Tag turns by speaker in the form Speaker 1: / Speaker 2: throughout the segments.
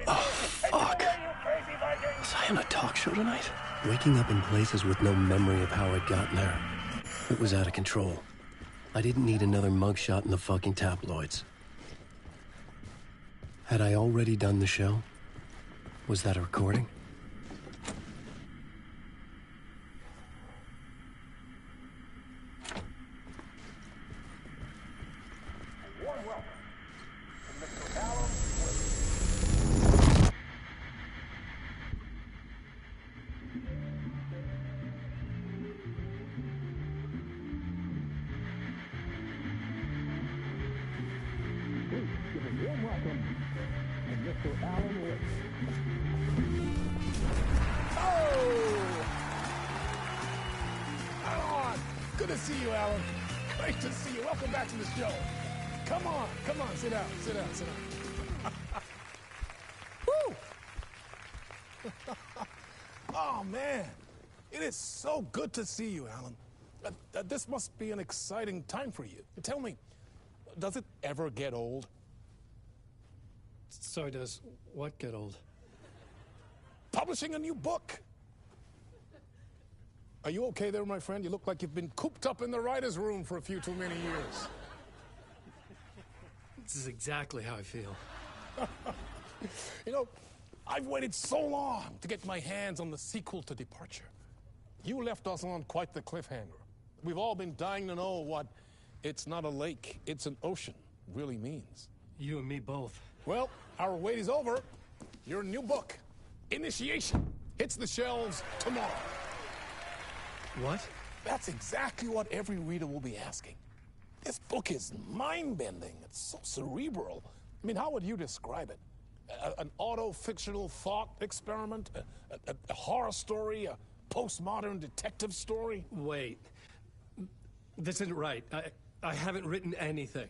Speaker 1: Fuck. Was I on a talk show tonight? Waking up in places with no memory of how I'd gotten there. It was out of control. I didn't need another mugshot in the fucking tabloids. Had I already done the show? Was that a recording?
Speaker 2: Good to see you, Alan. Great to see you. Welcome back to the show. Come on, sit down. Woo! Oh, man. It is so good to see you, Alan. This must be an exciting time for you. Tell me, does it ever get old?
Speaker 1: Sorry, does what get old?
Speaker 2: Publishing a new book. Are you okay there, my friend? You look like you've been cooped up in the writer's room for a few too many years.
Speaker 1: This is exactly how I feel.
Speaker 2: You know, I've waited so long to get my hands on the sequel to Departure. You left us on quite the cliffhanger. We've all been dying to know what "it's not a lake, it's an ocean" really means.
Speaker 1: You and me both.
Speaker 2: Well, our wait is over. Your new book, Initiation, hits the shelves tomorrow.
Speaker 1: What?
Speaker 2: That's exactly what every reader will be asking. This book is mind-bending. It's so cerebral. I mean, how would you describe it? An auto-fictional thought experiment? A horror story? A postmodern detective story?
Speaker 1: Wait. This isn't right. I haven't written anything.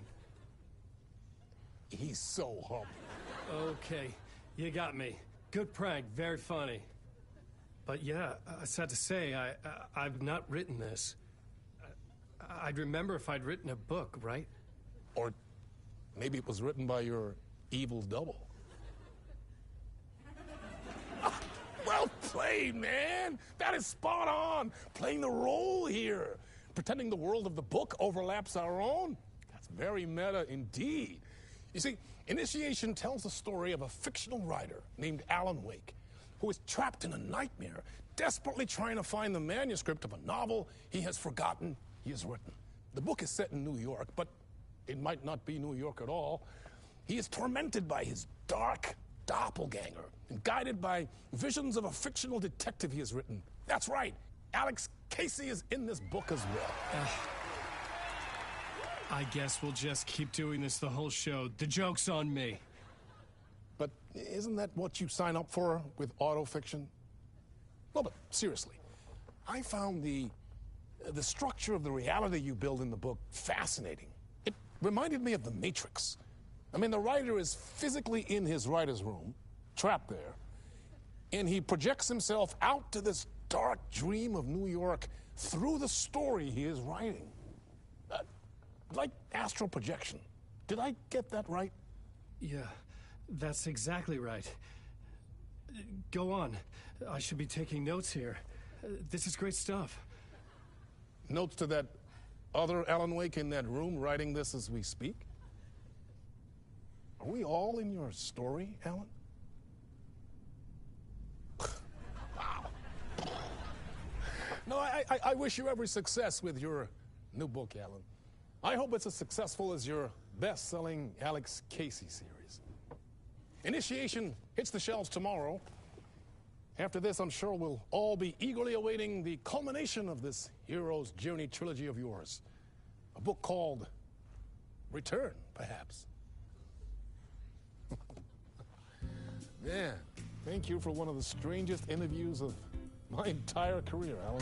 Speaker 2: He's so humble.
Speaker 1: Okay, you got me. Good prank, very funny. But yeah, sad to say, I've not written this. I'd remember if I'd written a book, right?
Speaker 2: Or maybe it was written by your evil double. Well played, man. That is spot on. Playing the role here. Pretending the world of the book overlaps our own. That's very meta indeed. You see, Initiation tells the story of a fictional writer named Alan Wake, who is trapped in a nightmare, desperately trying to find the manuscript of a novel he has forgotten he has written. The book is set in New York, but it might not be New York at all. He is tormented by his dark doppelganger and guided by visions of a fictional detective he has written. That's right, Alex Casey is in this book as well.
Speaker 1: I guess we'll just keep doing this the whole show. The joke's on me.
Speaker 2: But isn't that what you sign up for with autofiction? No, but seriously, I found the structure of the reality you build in the book fascinating. It reminded me of The Matrix. I mean, the writer is physically in his writer's room, trapped there, and he projects himself out to this dark dream of New York through the story he is writing. Like astral projection. Did I get that right?
Speaker 1: Yeah, that's exactly right. Go on. I should be taking notes here. This is great stuff.
Speaker 2: Notes to that other Alan Wake in that room writing this as we speak? Are we all in your story, Alan? Wow. No, I wish you every success with your new book, Alan. I hope it's as successful as your best-selling Alex Casey series. Initiation hits the shelves tomorrow. After this, I'm sure we'll all be eagerly awaiting the culmination of this hero's journey trilogy of yours. A book called Return, perhaps. Man, thank you for one of the strangest interviews of my entire career, Alan.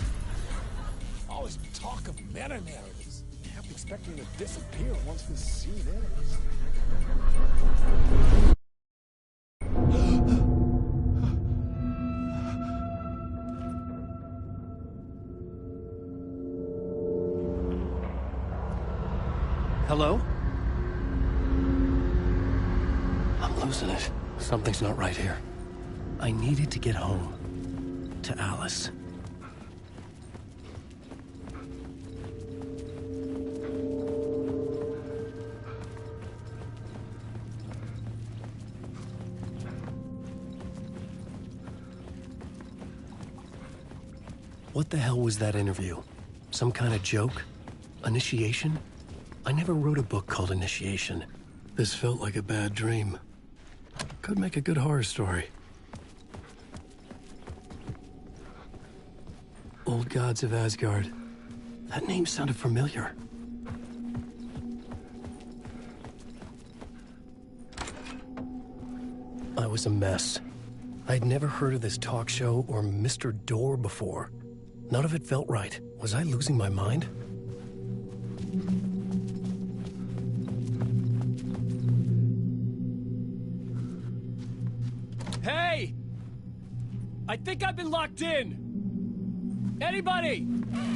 Speaker 2: All this talk of meta-narratives. I kept expecting to disappear once this scene ends.
Speaker 1: Hello? I'm losing it. Something's not right here. I needed to get home. To Alice. What the hell was that interview? Some kind of joke? Initiation? I never wrote a book called Initiation. This felt like a bad dream. Could make a good horror story. Old Gods of Asgard. That name sounded familiar. I was a mess. I'd never heard of this talk show or Mr. Door before. None of it felt right. Was I losing my mind?
Speaker 3: Hey! I think I've been locked in! Anybody?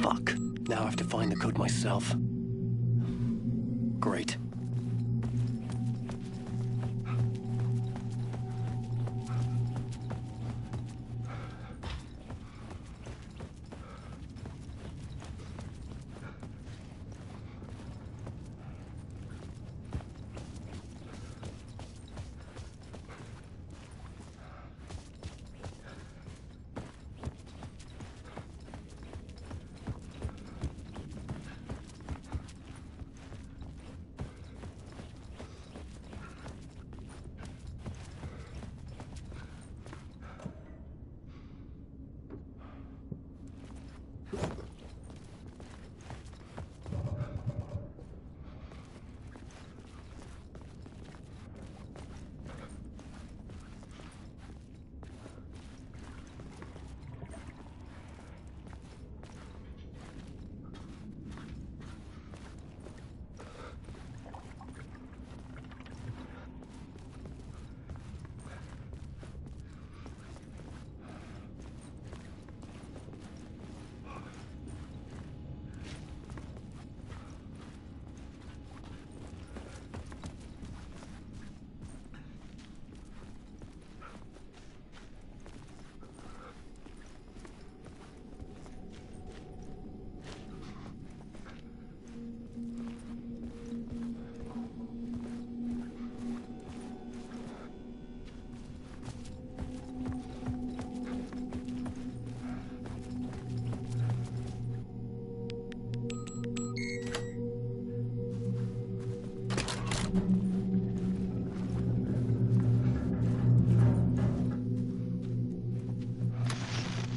Speaker 1: Fuck. Now I have to find the code myself. Great.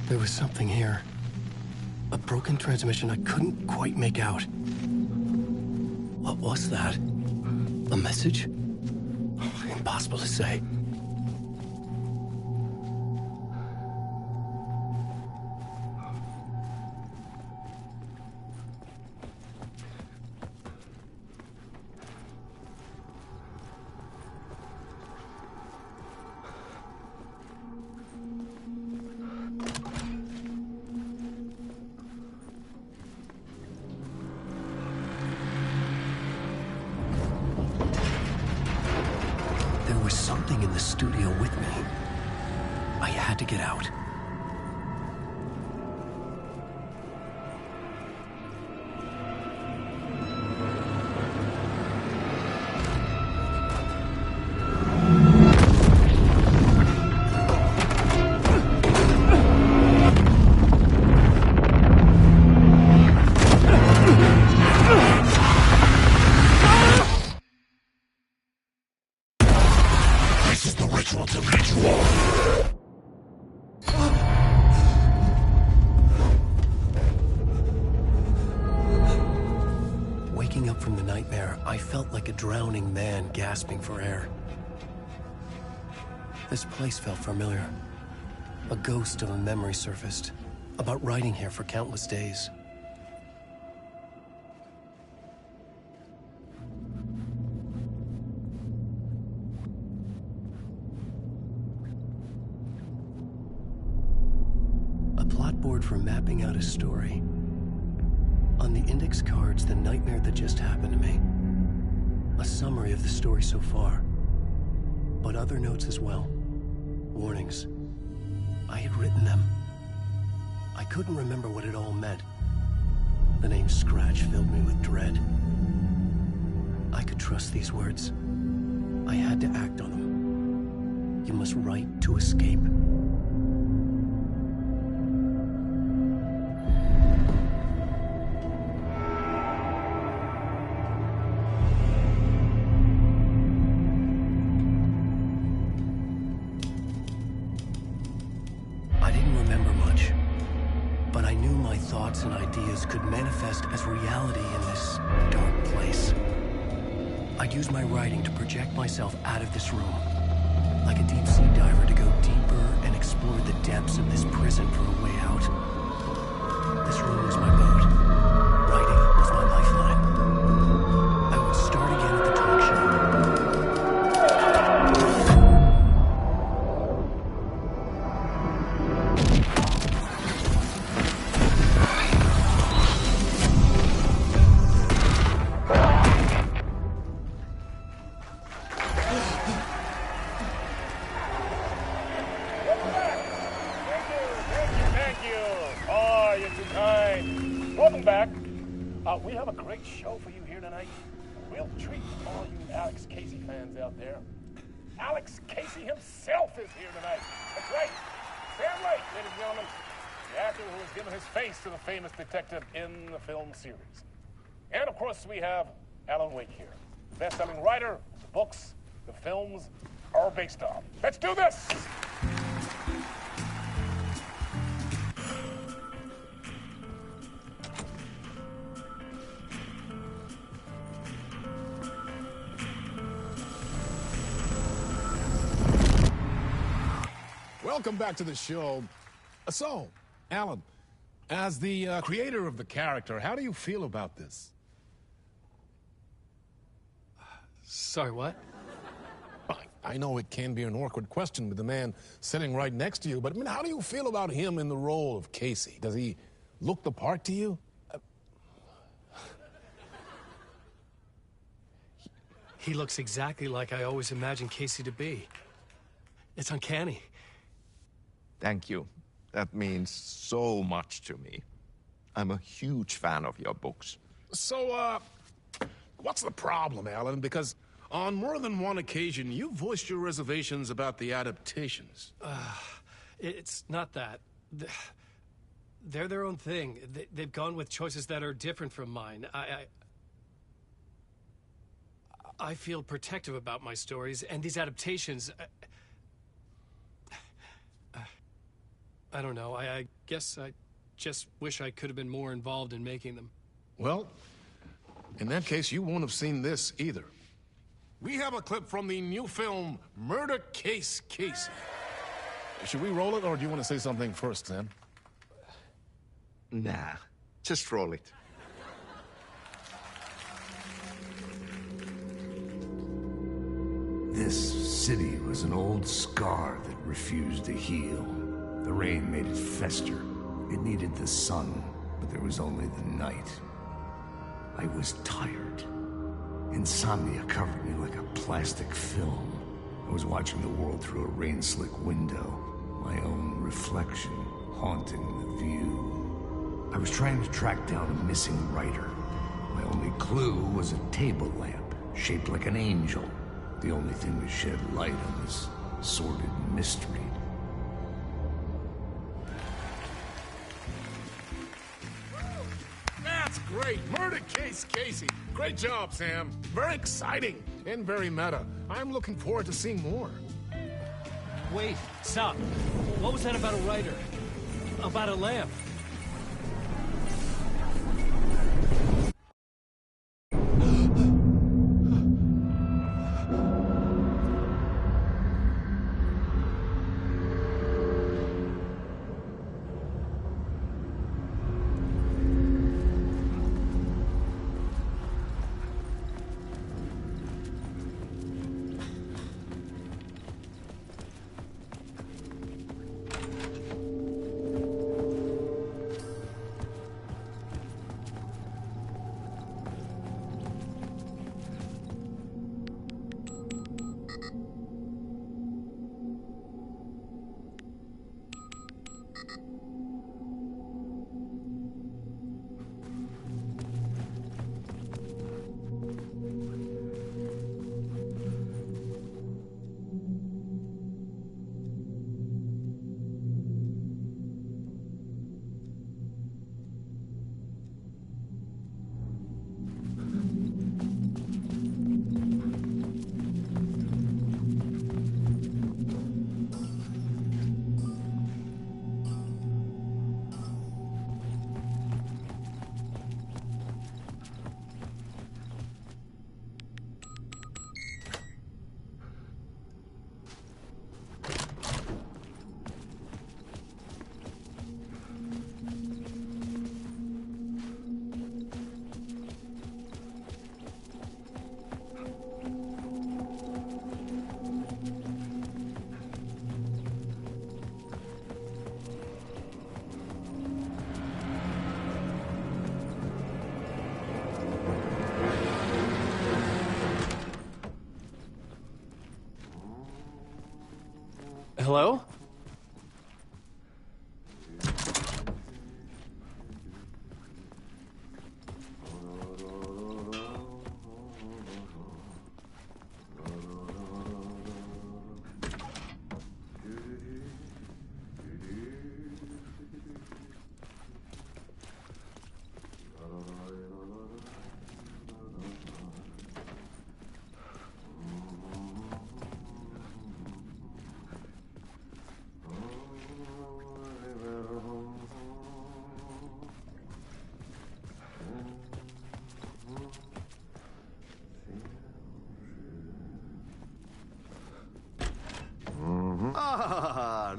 Speaker 1: There was something here. A broken transmission I couldn't quite make out. What was that? A message? Impossible to say. Something in the studio with me. I had to get out. Waking up from the nightmare, I felt like a drowning man gasping for air. This place felt familiar. A ghost of a memory surfaced, about riding here for countless days. A plot board for mapping out a story. On the index cards, the nightmare that just happened to me. A summary of the story so far.
Speaker 4: but other notes as well. Warnings. I had written them. I couldn't remember what it all meant. The name Scratch filled me with dread. I could trust these words. I had to act on them. You must write to escape. I didn't remember much, but I knew my thoughts and ideas could manifest as reality in this dark place. I'd use my writing to project myself out of this room, like a deep-sea diver to go deeper and explore the depths of this prison for a way out. This room was my boat. Writing was my lifeline. I would start again at the talk show.
Speaker 2: Welcome back. We have a great show for you here tonight. We'll treat all you Alex Casey fans out there. Alex Casey himself is here tonight. That's right. Sam Lake, ladies and gentlemen, the actor who has given his face to the famous detective in the film series. And of course, we have Alan Wake here, best-selling writer, the books, the films are based on. Let's do this! Welcome back to the show. So, Alan, as the creator of the character, how do you feel about this?
Speaker 1: Sorry, what?
Speaker 2: I know it can be an awkward question with the man sitting right next to you, but I mean, how do you feel about him in the role of Casey? Does he look the part to you?
Speaker 1: He looks exactly like I always imagined Casey to be. It's uncanny.
Speaker 5: Thank you. That means so much to me. I'm a huge fan of your books.
Speaker 2: So, what's the problem, Alan? Because on more than one occasion, you voiced your reservations about the adaptations.
Speaker 1: It's not that. They're their own thing. They've gone with choices that are different from mine. I feel protective about my stories, and these adaptations... I don't know. I guess I just wish I could have been more involved in making them.
Speaker 2: Well, in that case, you won't have seen this either. We have a clip from the new film, Murder Case Casey. Should we roll it, or do you want to say something first, Sam?
Speaker 5: Nah, just roll it.
Speaker 6: This city was an old scar that refused to heal. The rain made it fester. It needed the sun, but there was only the night. I was tired. Insomnia covered me like a plastic film. I was watching the world through a rain-slick window, my own reflection haunting the view. I was trying to track down a missing writer. My only clue was a table lamp, shaped like an angel. The only thing that shed light on this sordid mystery.
Speaker 2: That's great. Murder Case Casey. Great job, Sam. Very exciting and very meta. I'm looking forward to seeing more.
Speaker 1: Wait, stop. What was that about a writer? About a lamp?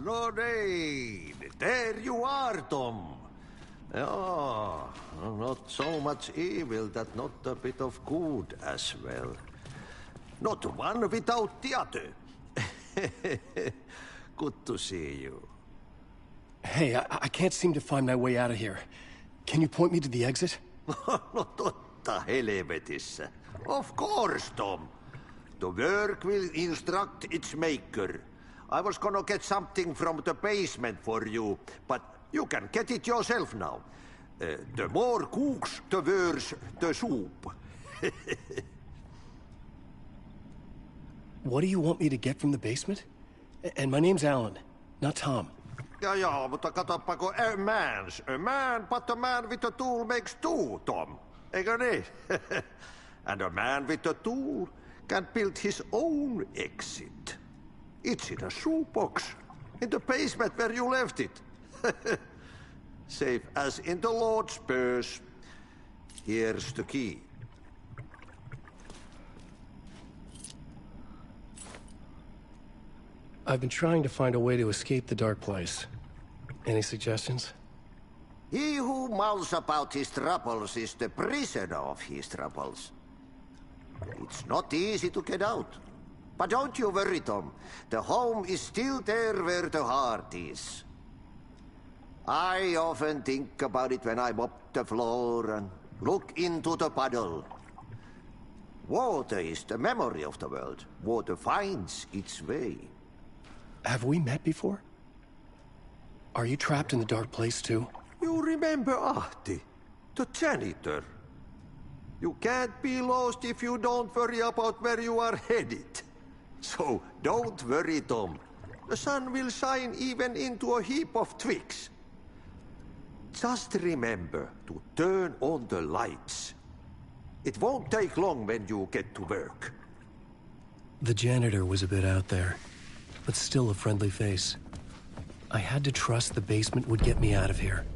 Speaker 7: Lorraine! There you are, Tom. Oh, not so much evil that not a bit of good as well. Not one without the other. Good to see you.
Speaker 4: Hey, I can't seem to find my way out of here. Can you point me to the exit?
Speaker 7: No totta helvetissä. Of course, Tom. The work will instruct its maker. I was gonna get something from the basement for you, but you can get it yourself now. The more cooks, the worse the soup.
Speaker 4: What do you want me to get from the basement? And my name's Alan, not Tom.
Speaker 7: Ja, mutta katsoppa, a man, but a man with a tool makes two, Tom. Eikö niin? And a man with a tool can build his own exit. It's in a shoebox, in the basement where you left it. Safe as in the Lord's purse. Here's the key.
Speaker 4: I've been trying to find a way to escape the dark place. Any suggestions?
Speaker 7: He who mouths about his troubles is the prisoner of his troubles. It's not easy to get out. But don't you worry, Tom. The home is still there where the heart is. I often think about it when I mop the floor and look into the puddle. Water is the memory of the world. Water finds its way.
Speaker 4: Have we met before? Are you trapped in the dark place too?
Speaker 7: You remember Ahti, the janitor. You can't be lost if you don't worry about where you are headed. So don't worry, Tom. The sun will shine even into a heap of twigs. Just remember to turn on the lights. It won't take long when you get to work.
Speaker 4: The janitor was a bit out there, but still a friendly face. I had to trust the basement would get me out of here.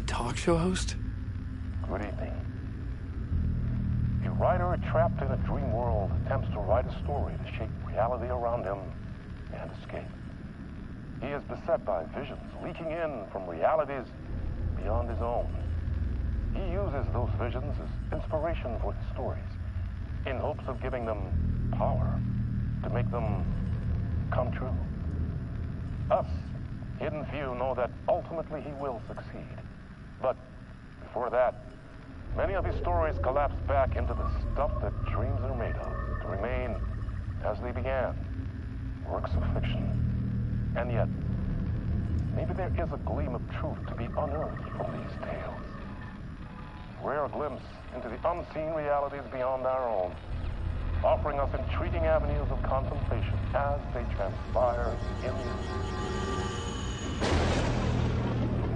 Speaker 4: Talk show host?
Speaker 8: Good evening. A writer trapped in a dream world attempts to write a story to shape reality around him and escape. He is beset by visions leaking in from realities beyond his own. He uses those visions as inspiration for his stories, in hopes of giving them power to make them come true. Us, hidden few, know that ultimately he will succeed. But before that, many of his stories collapse back into the stuff that dreams are made of, to remain as they began, works of fiction. And yet, there is a gleam of truth to be unearthed from these tales. A rare glimpse into the unseen realities beyond our own, offering us intriguing avenues of contemplation as they transpire in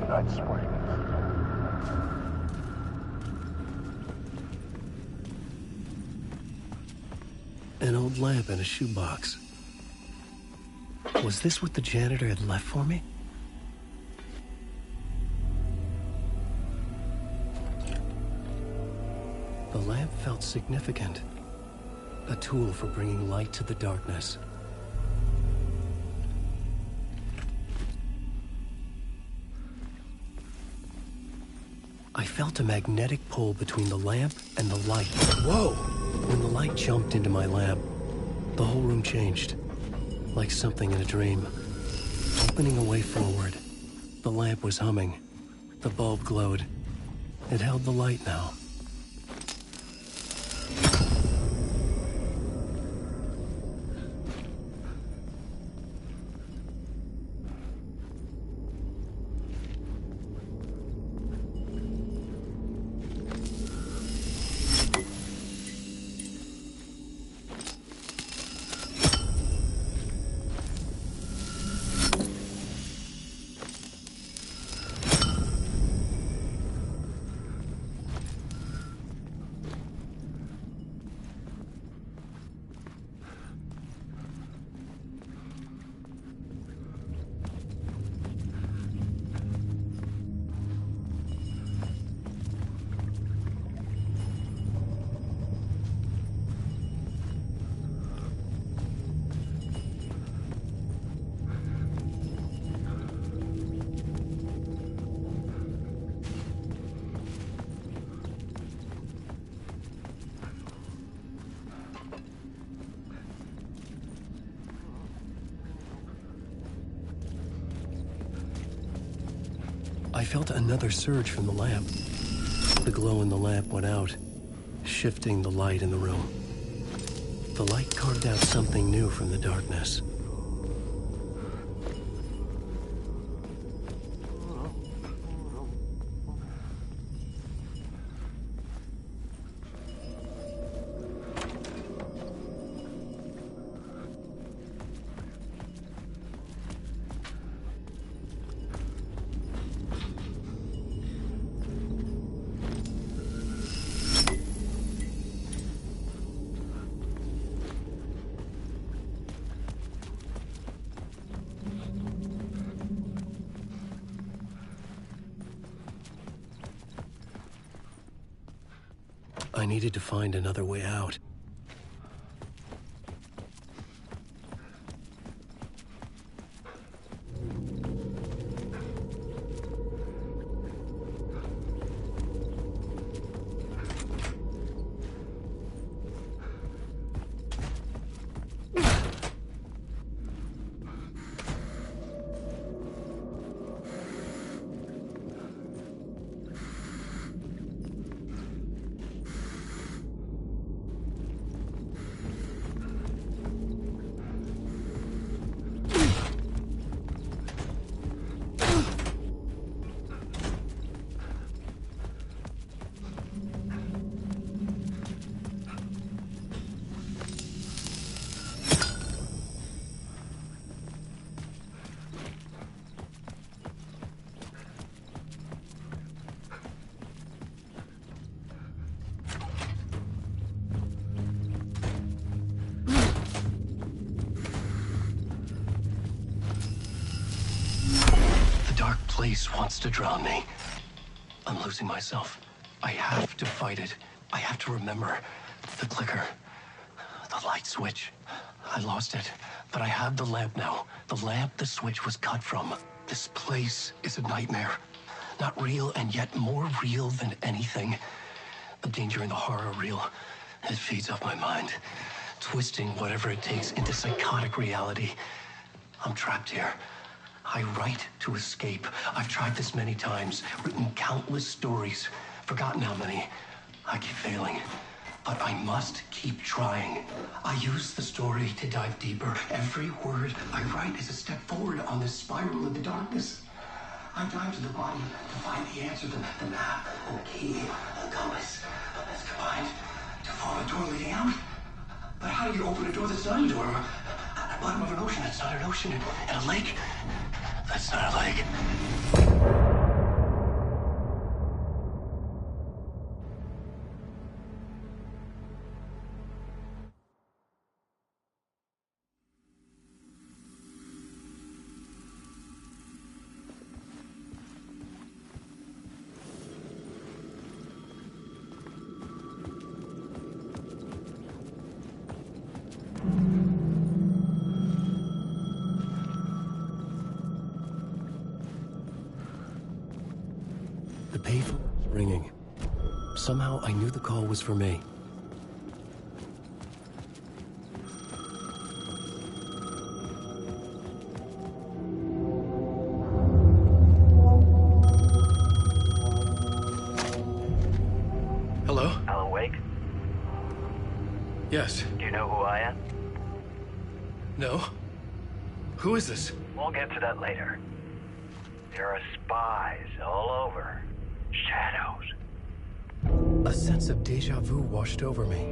Speaker 8: the Night Springs.
Speaker 4: An old lamp in a shoebox. Was this what the janitor had left for me? The lamp felt significant. A tool for bringing light to the darkness. I felt a magnetic pull between the lamp and the light. Whoa! When the light jumped into my lamp, the whole room changed. Like something in a dream. Opening a way forward. The lamp was humming. The bulb glowed. It held the light now. I felt another surge from the lamp. The glow in the lamp went out, shifting the light in the room. The light carved out something new from the darkness. I needed to find another way out. Place wants to drown me. I'm losing myself. I have to fight it. I have to remember. The clicker. The light switch. I lost it. But I have the lamp now. The lamp the switch was cut from. This place is a nightmare. Not real, and yet more real than anything. The danger and the horror are real. It feeds off my mind. Twisting whatever it takes into psychotic reality. I'm trapped here. I write to escape. I've tried this many times, written countless stories, forgotten how many. I keep failing, but I must keep trying. I use the story to dive deeper. Every word I write is a step forward on this spiral of the darkness. I dive to the body to find the answer, the map, and the key, the compass. That's combined to form a door leading out. But how do you open a door that's not a door? At the bottom of an ocean that's not an ocean, and a lake that's not a lake. The payphone was ringing. Somehow I knew the call was for me. Hello?
Speaker 9: Alan Wake?
Speaker 4: Yes.
Speaker 9: Do you know who I am?
Speaker 4: No? Who is this?
Speaker 9: We'll get to that later. There are spies all over. Shadows.
Speaker 4: A sense of deja vu washed over me.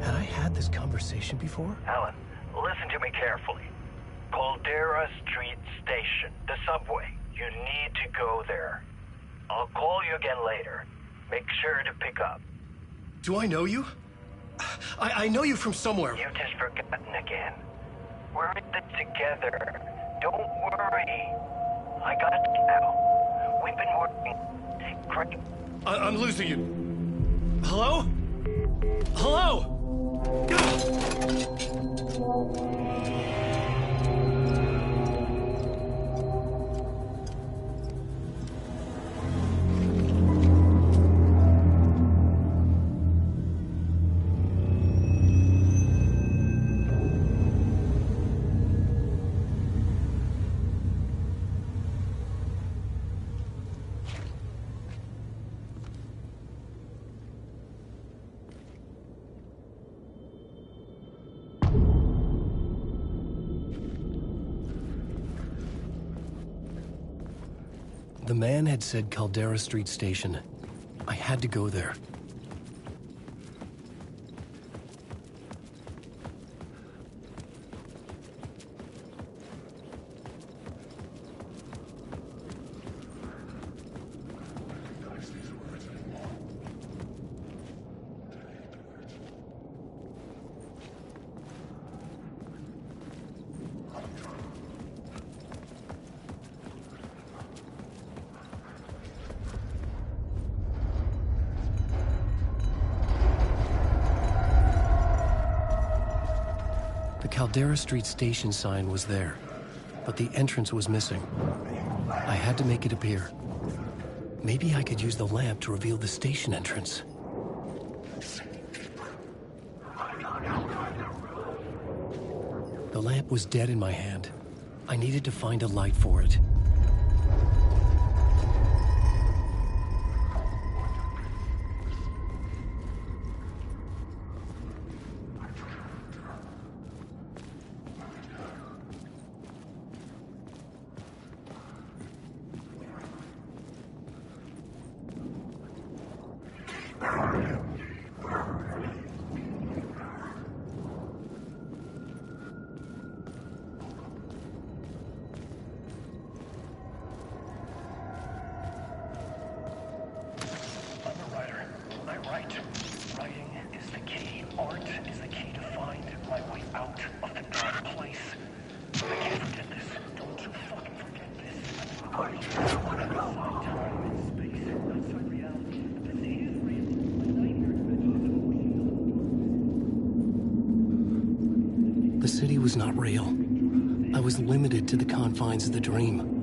Speaker 4: Had I had this conversation before?
Speaker 9: Alan, listen to me carefully. Caldera Street Station, the subway. You need to go there. I'll call you again later. Make sure to pick up.
Speaker 4: Do I know you? I know you from somewhere.
Speaker 9: You've just forgotten again. We're in this together. Don't worry. I got you now. We've been working great.
Speaker 4: I'm losing you. Hello? Hello? The man had said Caldera Street Station. I had to go there. The Caldera Street Station sign was there, but the entrance was missing. I had to make it appear. Maybe I could use the lamp to reveal the station entrance. The lamp was dead in my hand. I needed to find a light for it. The city was not real. I was limited to the confines of the dream.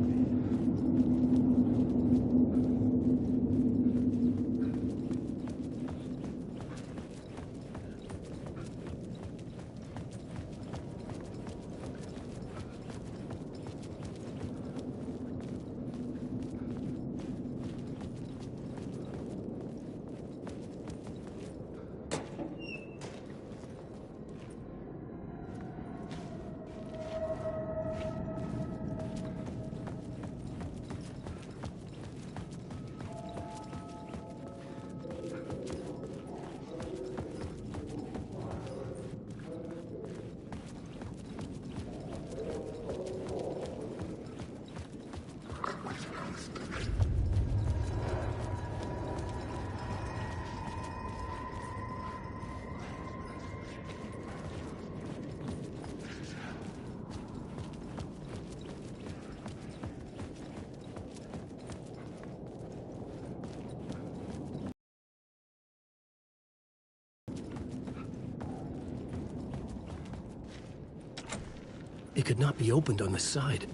Speaker 4: could not be opened on the side.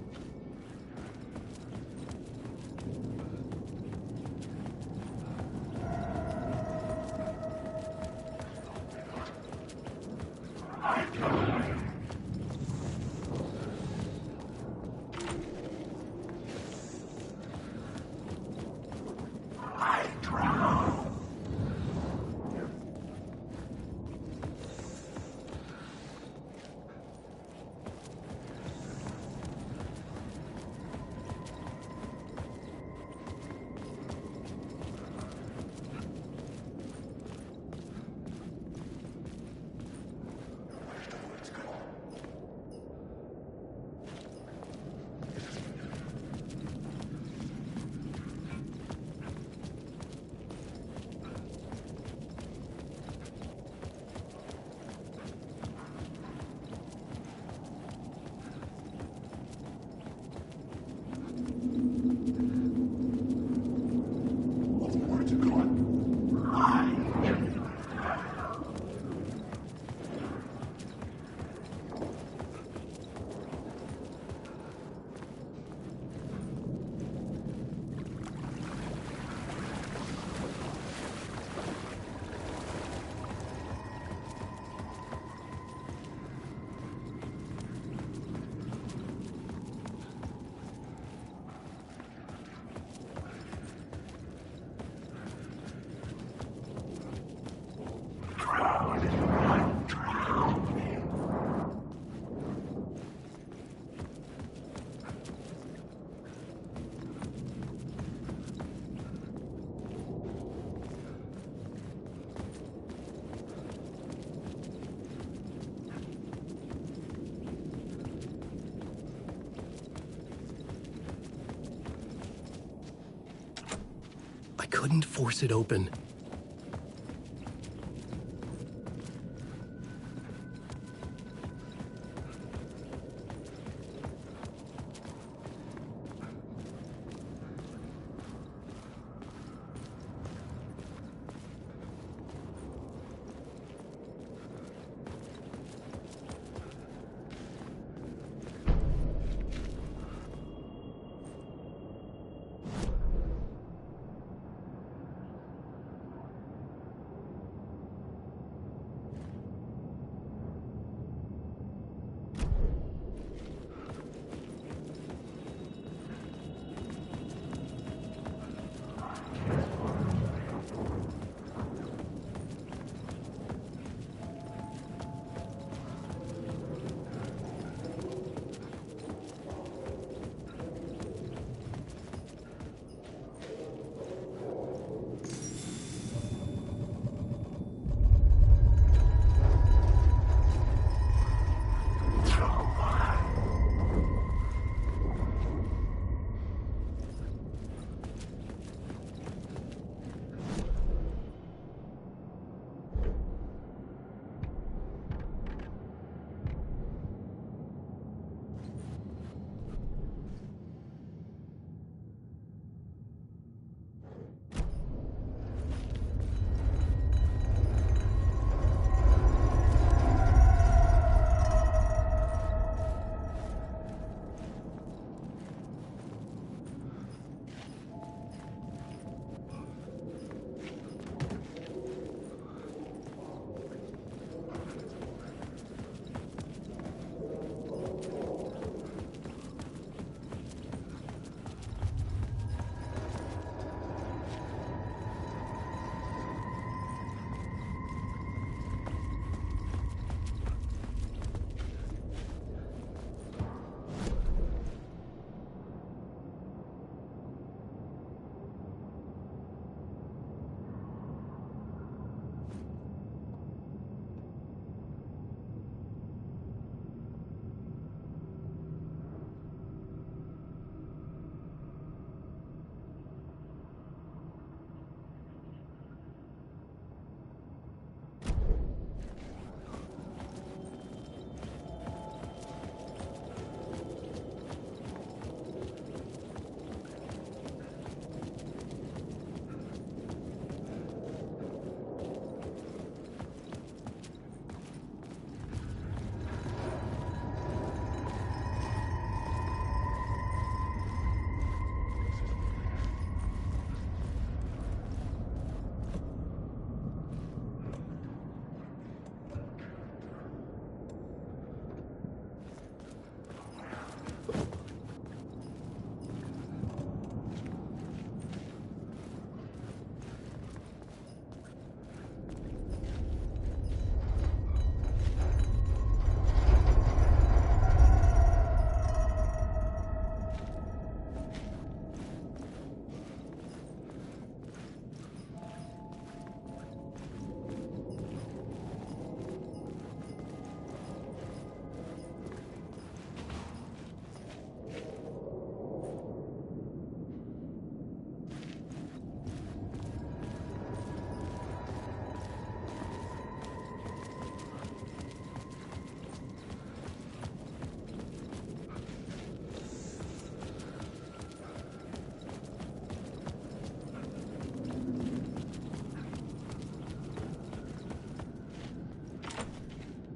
Speaker 4: I couldn't force it open.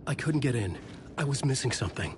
Speaker 4: I couldn't get in. I was missing something.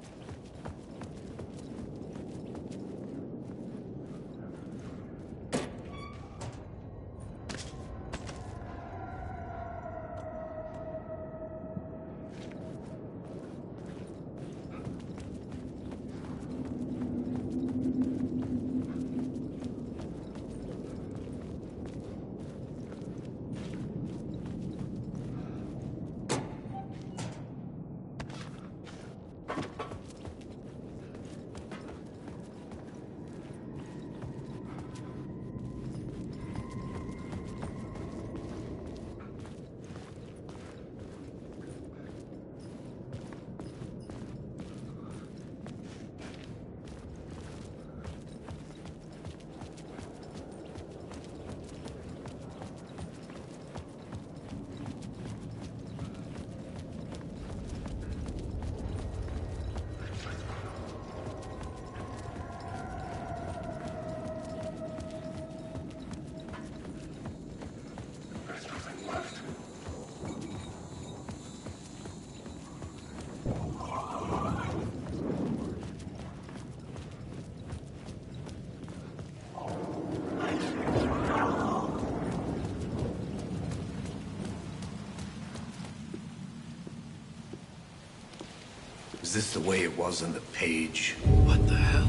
Speaker 6: Is this the way it was on the page?
Speaker 4: What the hell?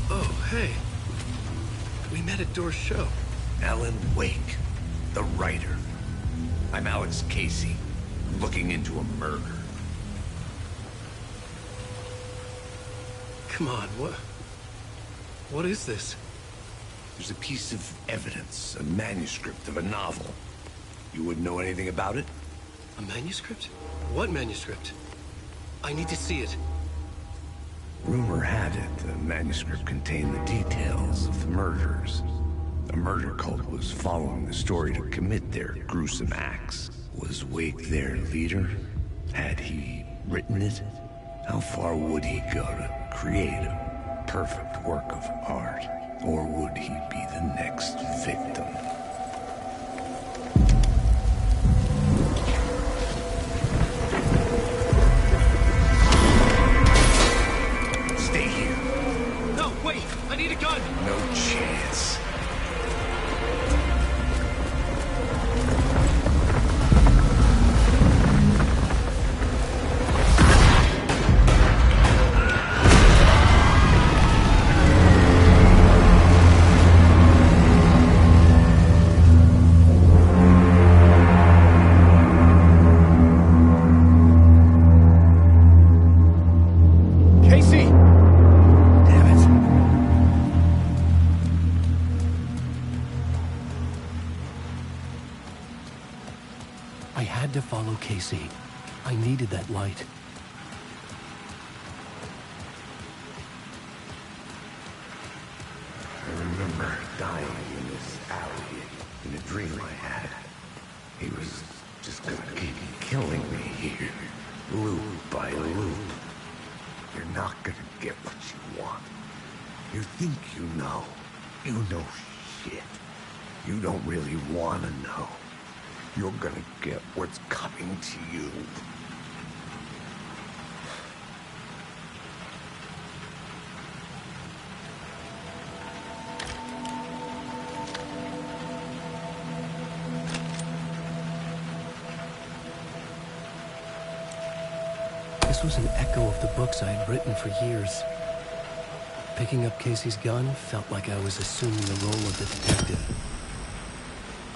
Speaker 4: Oh, hey. We met at Door's show.
Speaker 6: Alan Wake, the writer. I'm Alex Casey, looking into a murder.
Speaker 4: Come on, what is this?
Speaker 6: There's a piece of evidence, a manuscript of a novel. You wouldn't know anything about it?
Speaker 4: A manuscript? What manuscript? I need to see it.
Speaker 6: Rumor had it the manuscript contained the details of the murders. A murder cult was following the story to commit their gruesome acts. Was Wake their leader? Had he written it? How far would he go to create a perfect work of art? Or would he be the next victim? Stay here.
Speaker 4: No, wait! I need a gun!
Speaker 6: No chance.
Speaker 4: To follow Casey. I needed that light.
Speaker 6: I remember dying in this alley in a dream I had. He was just gonna keep killing me here, loop by loop. You're not gonna get what you want. You think you know. You know shit. You don't really want to know. You're gonna get what's coming to you.
Speaker 4: This was an echo of the books I had written for years. Picking up Casey's gun felt like I was assuming the role of the detective.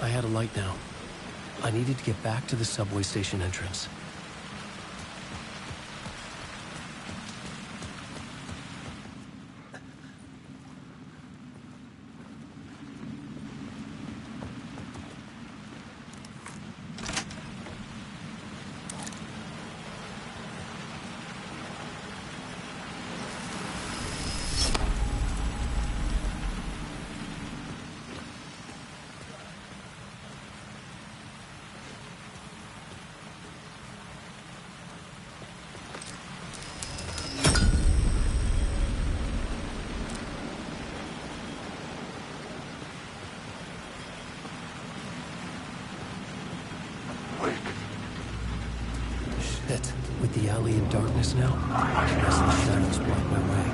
Speaker 4: I had a light now. I needed to get back to the subway station entrance. alley in darkness now, unless the shadows block my way.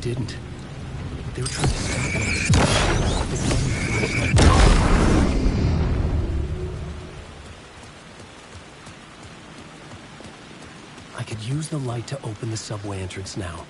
Speaker 4: Didn't. They were trying to stop me. I could use the light to open the subway entrance now.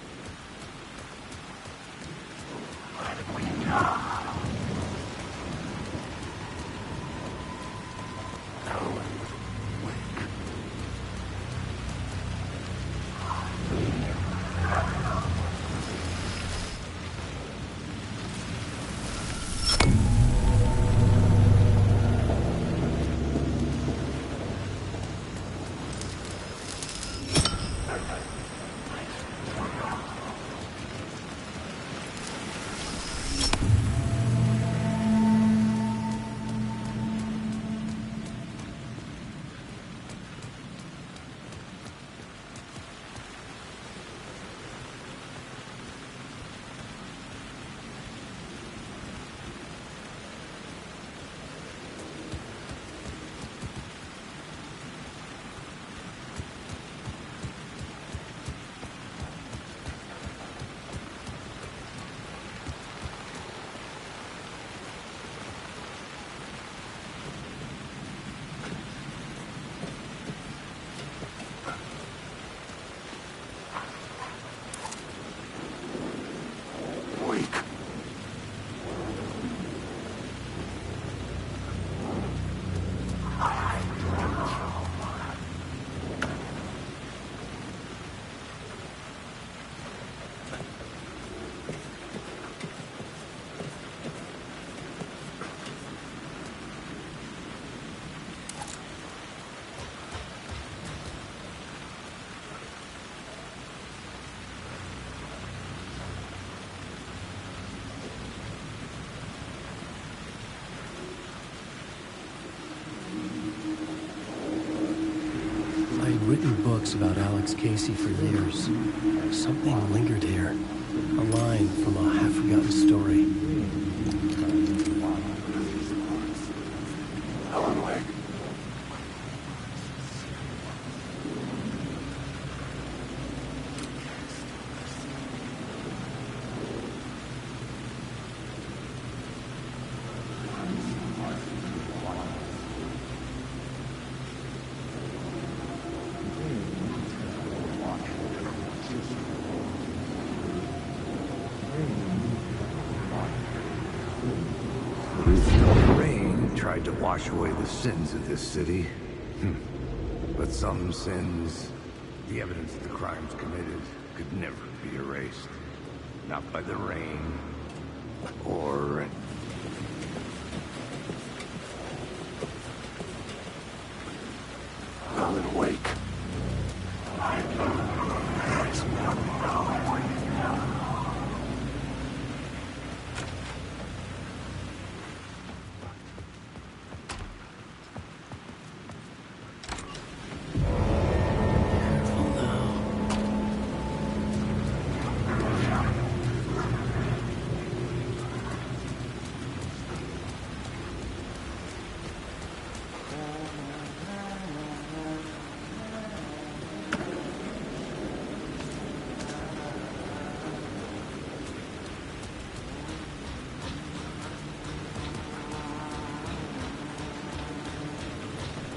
Speaker 4: Written books about Alex Casey for years. Something lingered here. A line from a half-forgotten story.
Speaker 6: Alan Wake. Tried to wash away the sins of this city. But some sins, the evidence of the crimes committed, could never be erased. Not by the rain, or... Alan Wake.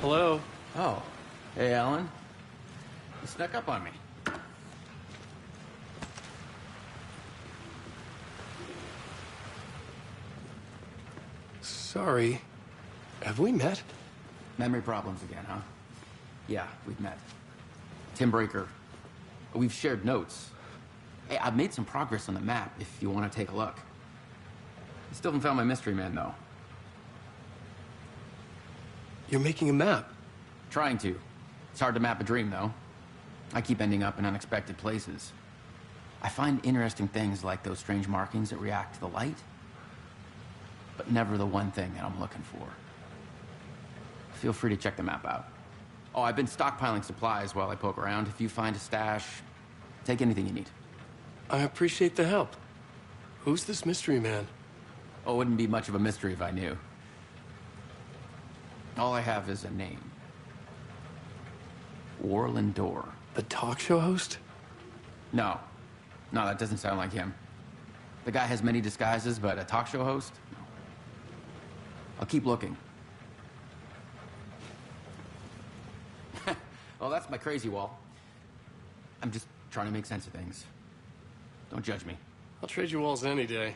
Speaker 10: Hello? Oh. Hey, Alan. You snuck up on me.
Speaker 1: Sorry. Have we met?
Speaker 10: Memory problems again, huh? Yeah, we've met. Tim Breaker. We've shared notes. Hey, I've made some progress on the map, if you want to take a look. I still haven't found my mystery man, though.
Speaker 1: You're making a map?
Speaker 10: Trying to. It's hard to map a dream, though. I keep ending up in unexpected places. I find interesting things like those strange markings that react to the light, but never the one thing that I'm looking for. Feel free to check the map out. Oh, I've been stockpiling supplies while I poke around. If you find a stash, take anything you need.
Speaker 1: I appreciate the help. Who's this mystery man?
Speaker 10: Oh, it wouldn't be much of a mystery if I knew. All I have is a name. Warlin Door.
Speaker 1: The talk show host?
Speaker 10: No. No, that doesn't sound like him. The guy has many disguises, but a talk show host? No. I'll keep looking. Well, that's my crazy wall. I'm just trying to make sense of things. Don't judge me.
Speaker 1: I'll trade you walls any day.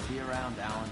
Speaker 10: See you around, Alan.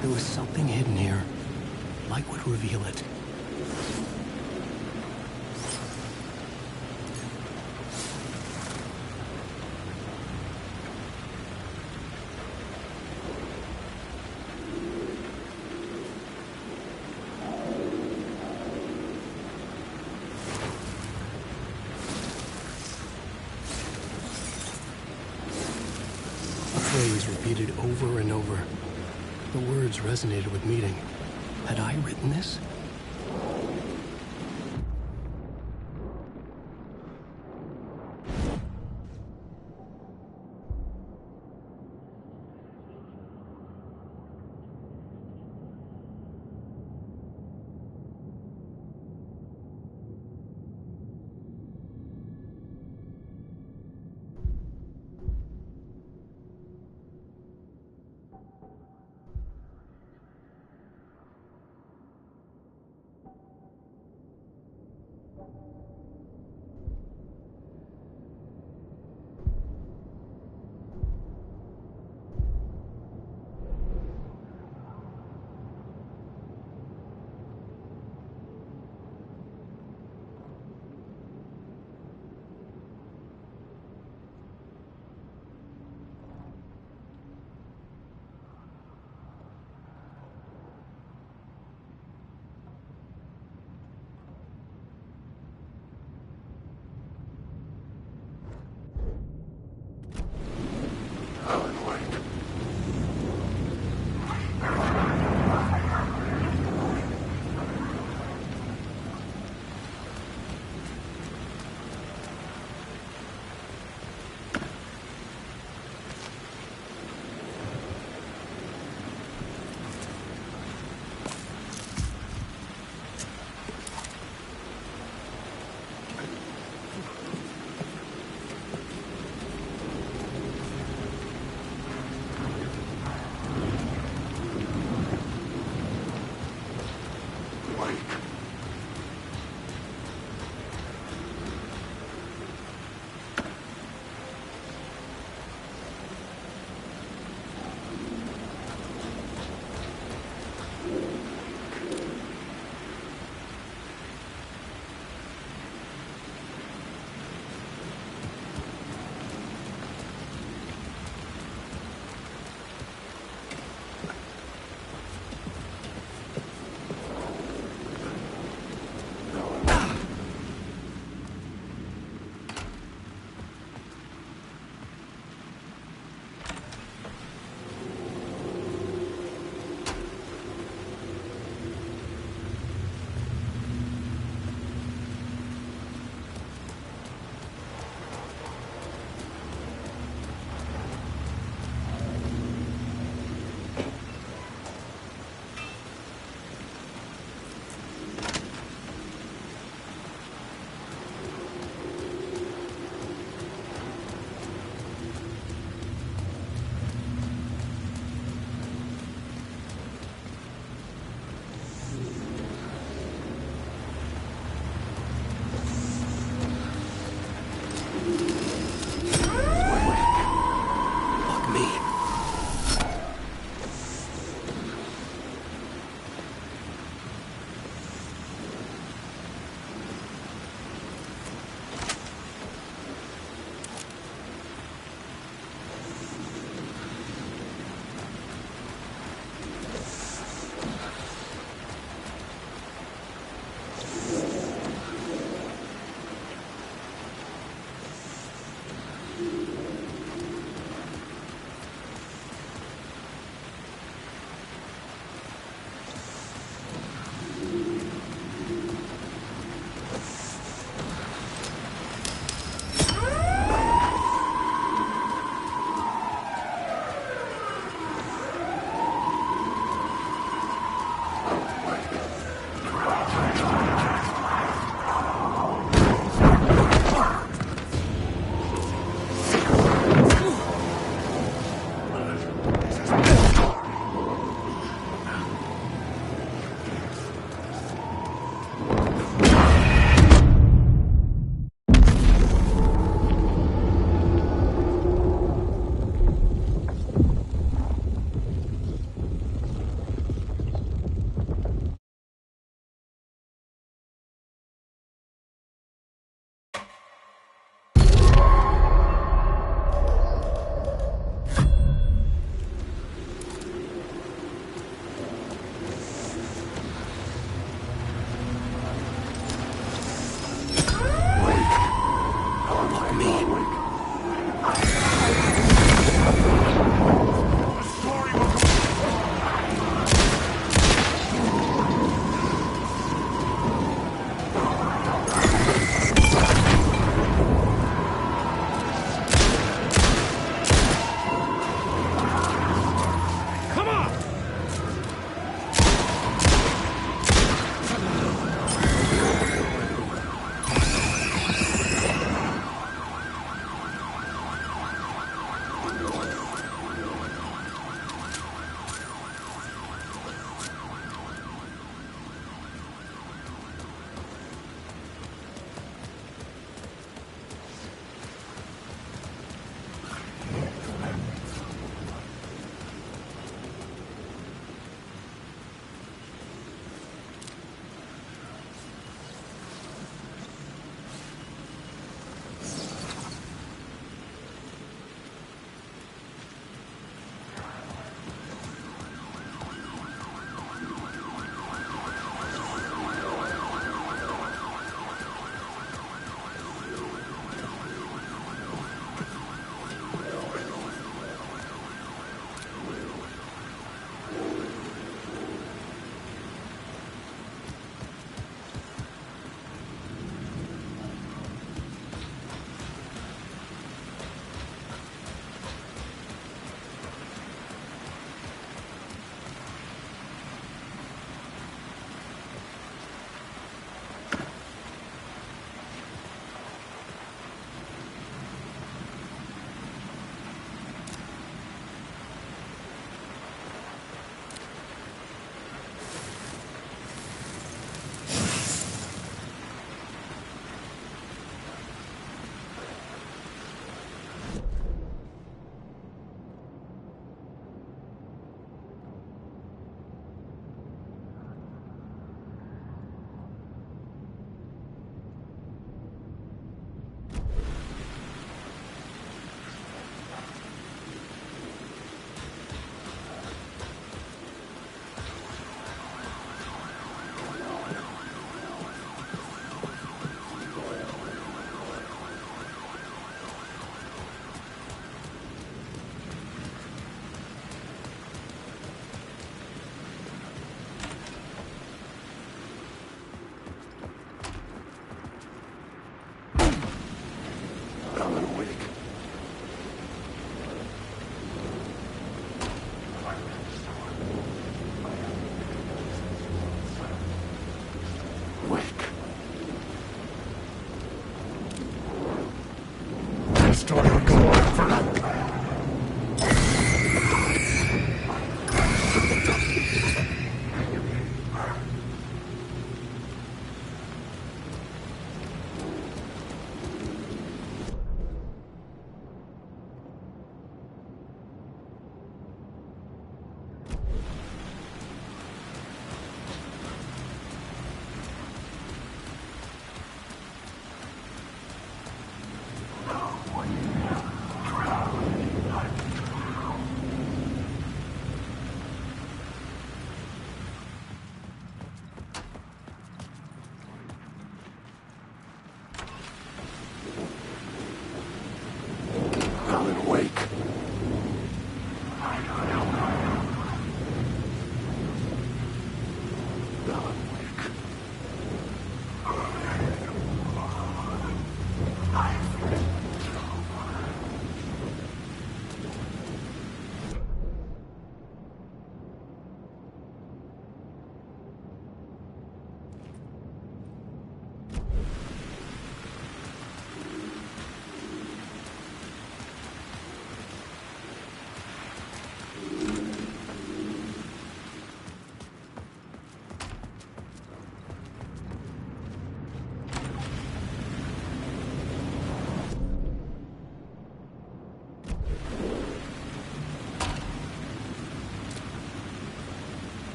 Speaker 4: There was something hidden here. Light would reveal it. A phrase repeated over and over. The words resonated with meaning. Had I written this?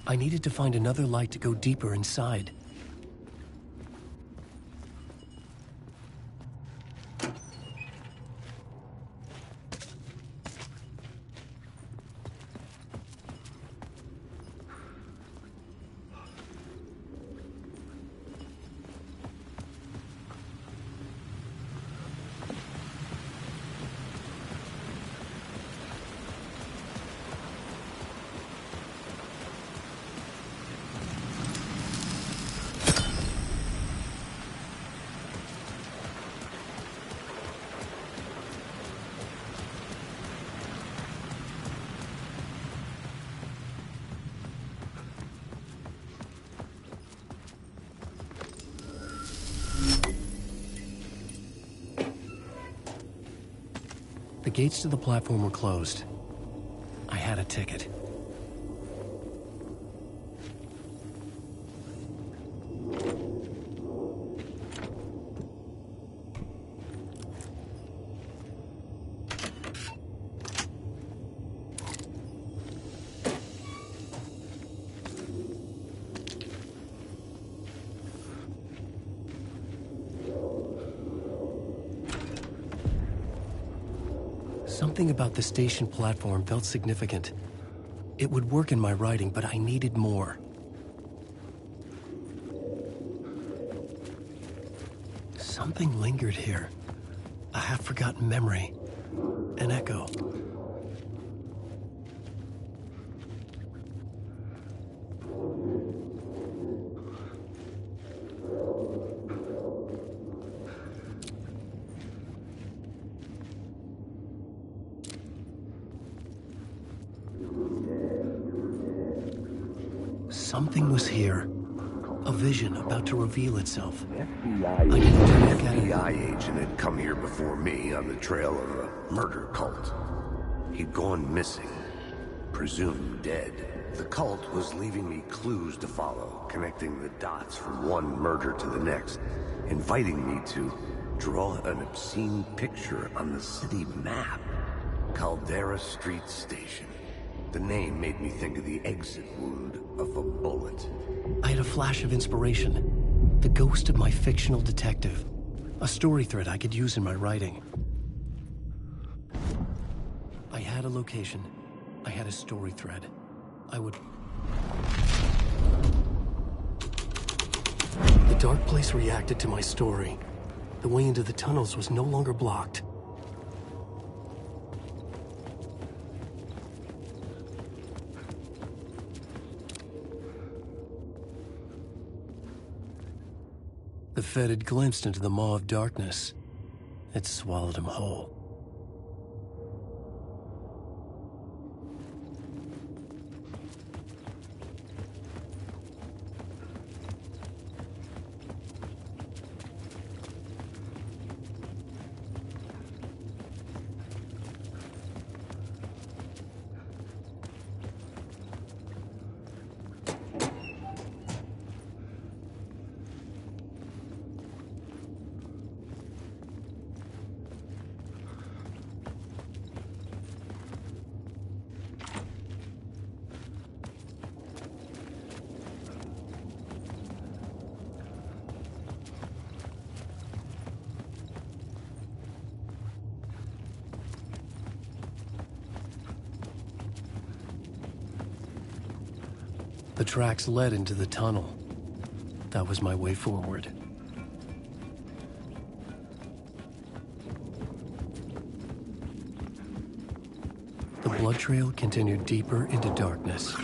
Speaker 4: I needed to find another light to go deeper inside. The gates to the platform were closed. I had a ticket. Something about the station platform felt significant. It would work in my writing, but I needed more. Something lingered here. A half-forgotten memory. An echo. Something was here. A vision about to reveal itself. I needed to look at it.
Speaker 6: FBI agent had come here before me on the trail of a murder cult. He'd gone missing, presumed dead. The cult was leaving me clues to follow, connecting the dots from one murder to the next, inviting me to draw an obscene picture on the city map. Caldera Street Station. The name made me think of the exit wound of a bullet.
Speaker 4: I had a flash of inspiration. The ghost of my fictional detective. A story thread I could use in my writing. I had a location. I had a story thread. I would... The dark place reacted to my story. The way into the tunnels was no longer blocked. The Fed had glimpsed into the maw of darkness. It swallowed him whole. The tracks led into the tunnel. That was my way forward. The blood trail continued deeper into darkness.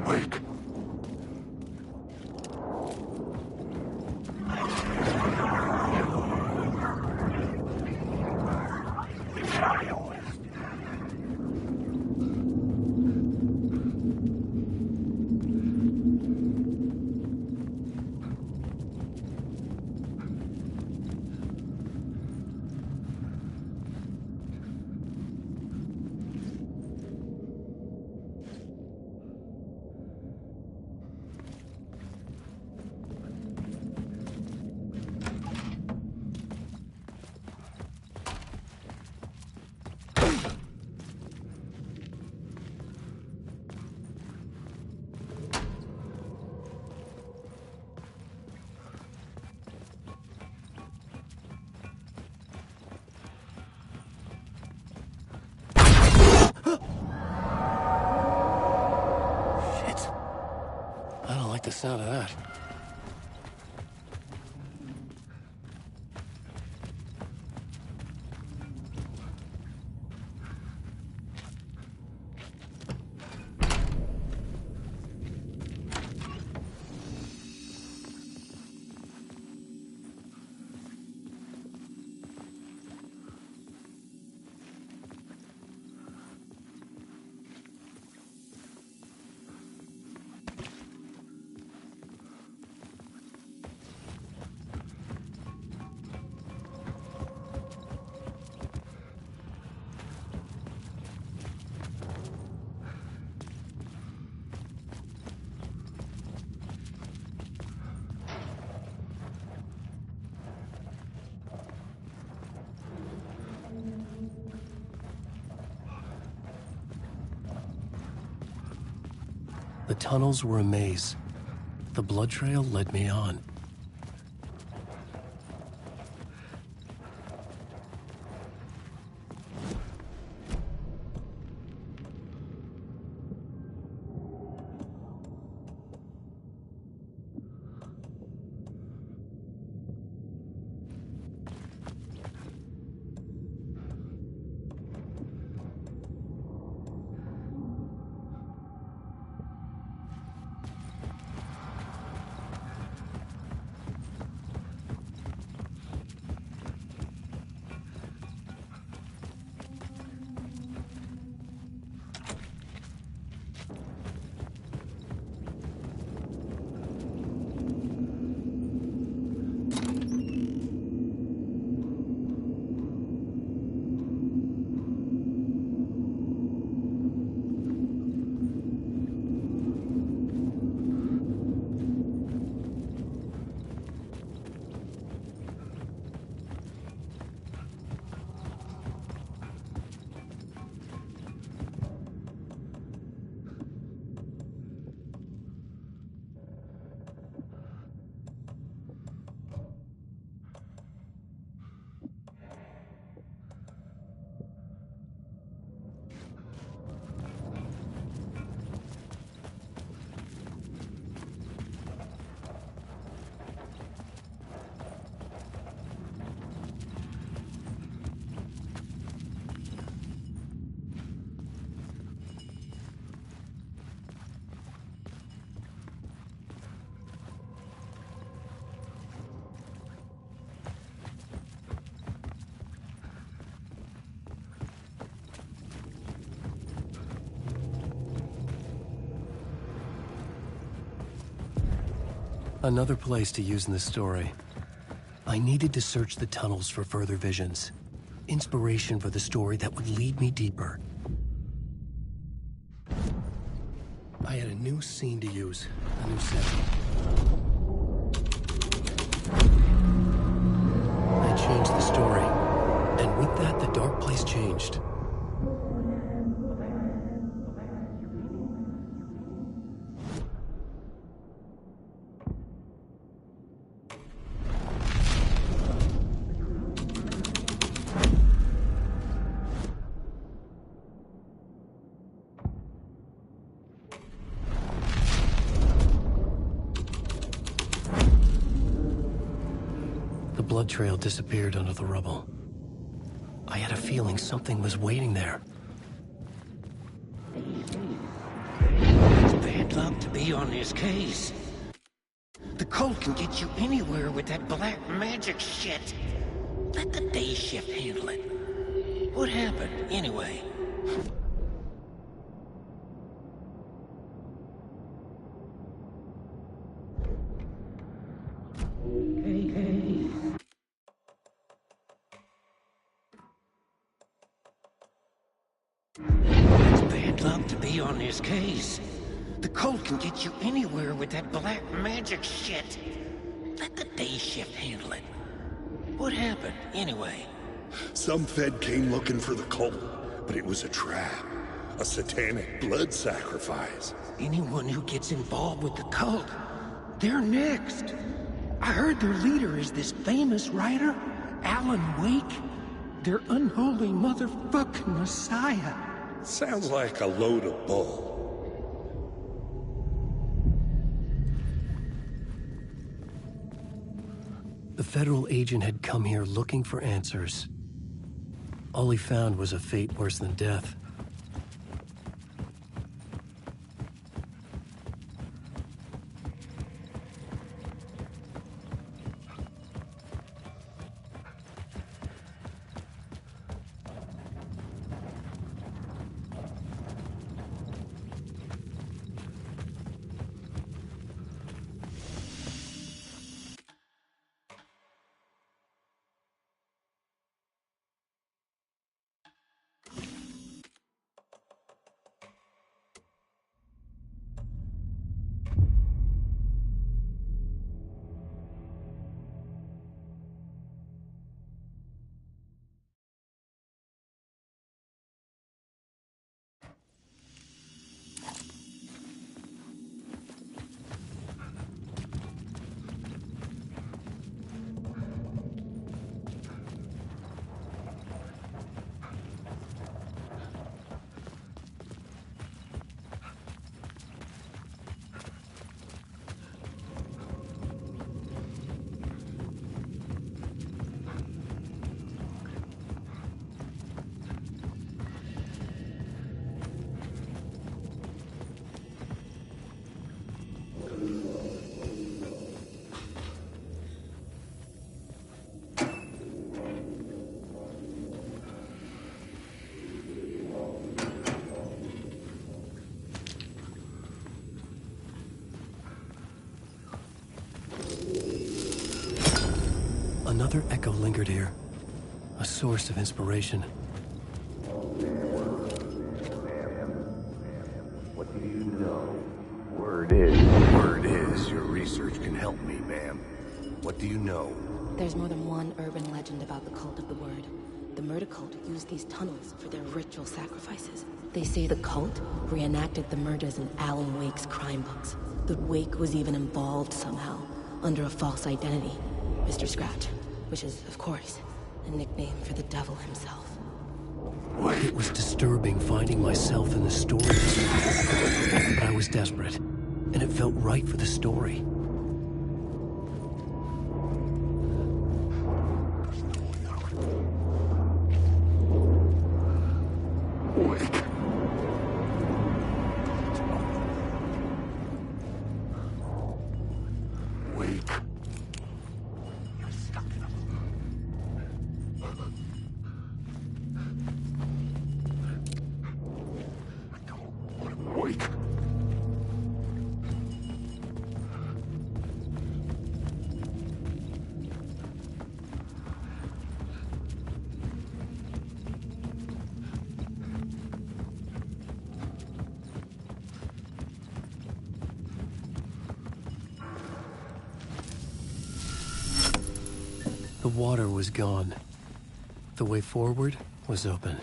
Speaker 6: Wait.
Speaker 4: like the sound of that. The tunnels were a maze. The blood trail led me on. Another place to use in the story. I needed to search the tunnels for further visions. Inspiration for the story that would lead me deeper. I had a new scene to use, a new setting. I changed the story, and with that, the dark place changed. The blood trail disappeared under the rubble. I had a feeling something was waiting there.
Speaker 11: It's bad luck to be on this case. The cult can get you anywhere with that black magic shit. Let the day shift handle it. What happened, anyway? It's bad luck to be on this case. The cult can get you anywhere with that black magic shit. Let the day shift handle it. What happened, anyway?
Speaker 12: Some Fed came looking for the cult, but it was a trap. A satanic blood sacrifice.
Speaker 11: Anyone who gets involved with the cult, they're next. I heard their leader is this famous writer, Alan Wake. Their unholy motherfucking messiah.
Speaker 12: Sounds like a load of bull.
Speaker 4: The federal agent had come here looking for answers. All he found was a fate worse than death. Another echo lingered here, a source of inspiration.
Speaker 6: What do you know? Word is your research can help me, ma'am. What do you know?
Speaker 13: There's more than one urban legend about the Cult of the Word. The murder cult used these tunnels for their ritual sacrifices. They say the cult reenacted the murders in Alan Wake's crime books. The Wake was even involved somehow, under a false identity. Mr. Scratch, which is, of course, a nickname for the devil himself.
Speaker 4: It was disturbing finding myself in the story. But I was desperate, and it felt right for the story. The water was gone. The way forward was open.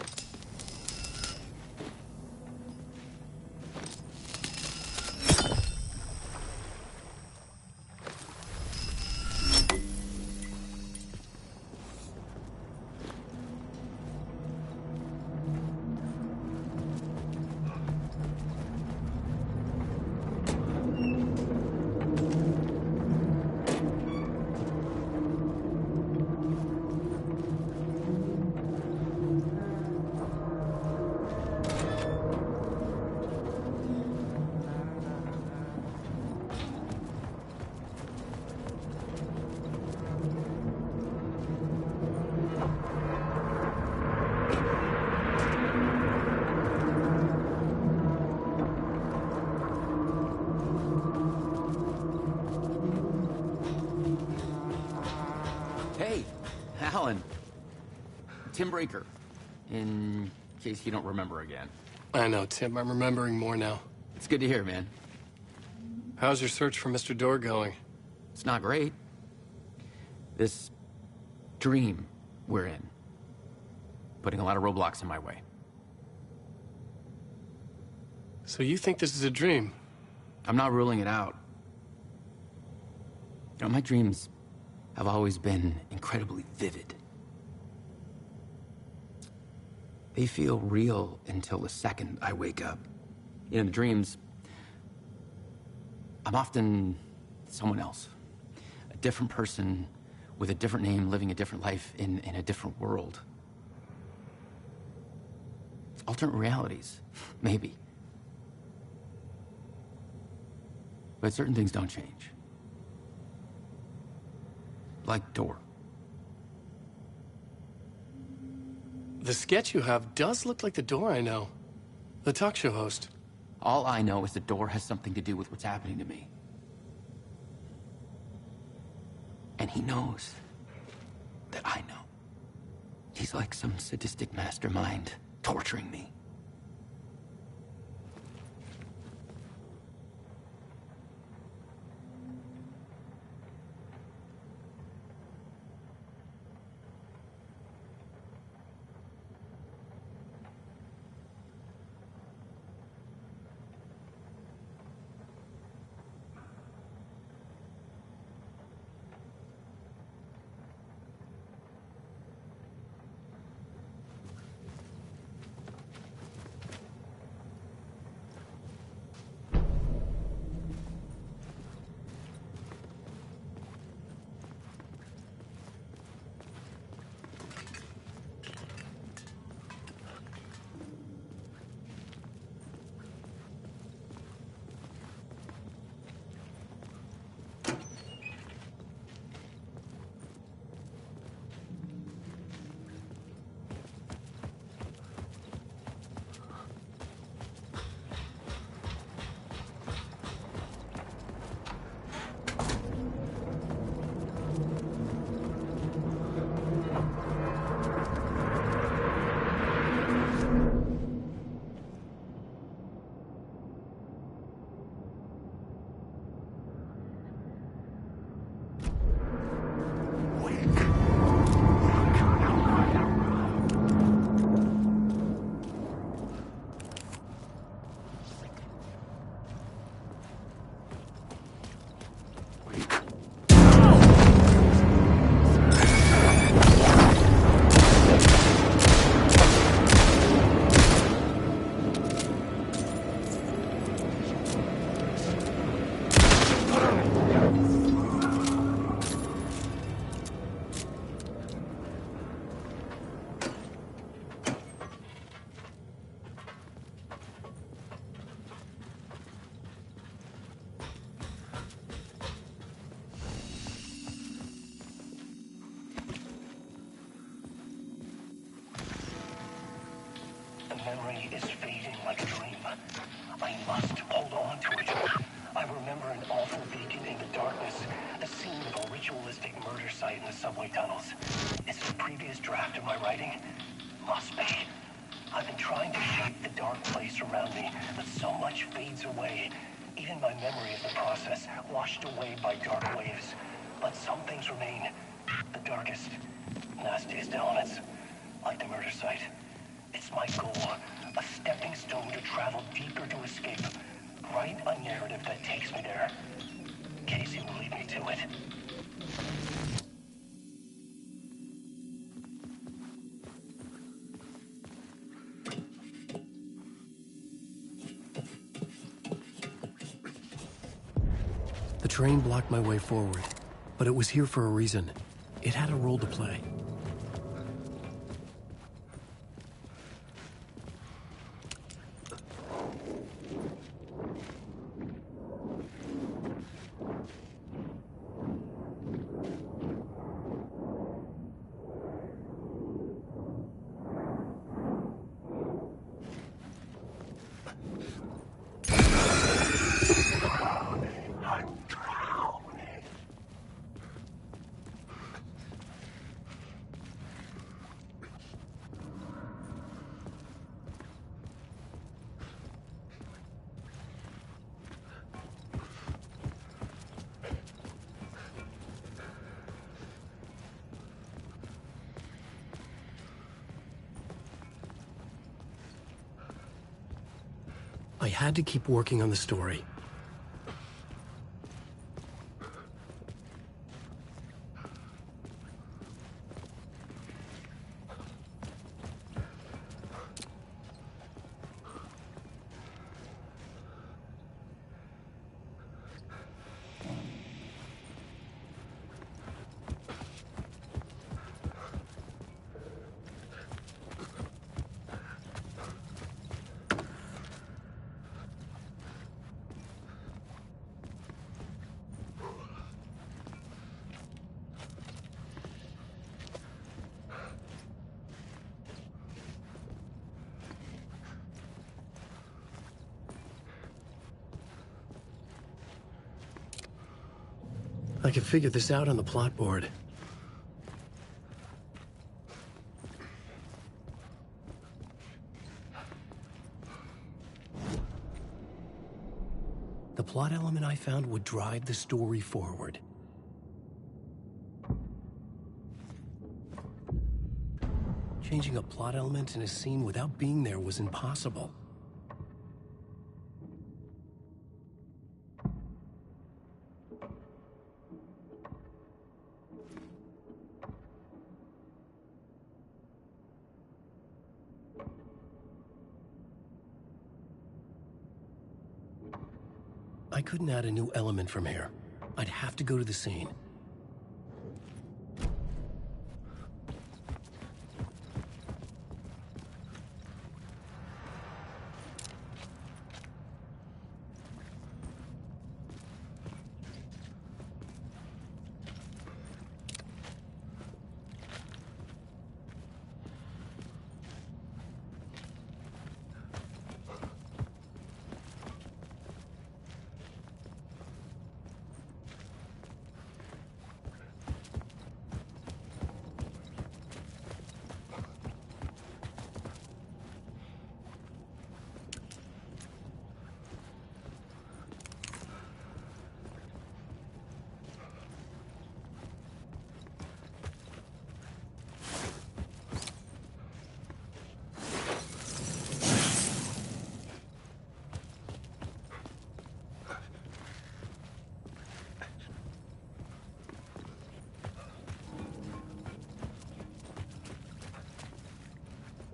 Speaker 10: Alan. Tim Breaker, in case you don't remember again.
Speaker 1: I know, Tim. I'm remembering more now.
Speaker 10: It's good to hear, man.
Speaker 1: How's your search for Mr. Door going?
Speaker 10: It's not great. This dream we're in, putting a lot of roadblocks in my way.
Speaker 1: So you think this is a dream?
Speaker 10: I'm not ruling it out. You know, my dreams have always been incredibly vivid. They feel real until the second I wake up. In the dreams, I'm often someone else. A different person with a different name, living a different life in a different world. Alternate realities, maybe. But certain things don't change. Like Door.
Speaker 1: The sketch you have does look like the Door I know. The talk show host.
Speaker 10: All I know is the Door has something to do with what's happening to me. And he knows that I know. He's like some sadistic mastermind torturing me.
Speaker 11: Memory is fading like a dream. I must hold on to it. I remember an awful beacon in the darkness, the scene of a ritualistic murder site in the subway tunnels. Is it a previous draft of my writing? Must be. I've been trying to shape the dark place around me, but so much fades away. Even my memory of the process, washed away by dark waves. But some things remain. The darkest, nastiest elements, like the murder site. It's my goal, a stepping stone to travel deeper to escape. Write a narrative that takes me there. Casey will lead me to it.
Speaker 4: The train blocked my way forward, but it was here for a reason. It had a role to play. I had to keep working on the story. I can figure this out on the plot board. The plot element I found would drive the story forward. Changing a plot element in a scene without being there was impossible. I couldn't add a new element from here. I'd have to go to the scene.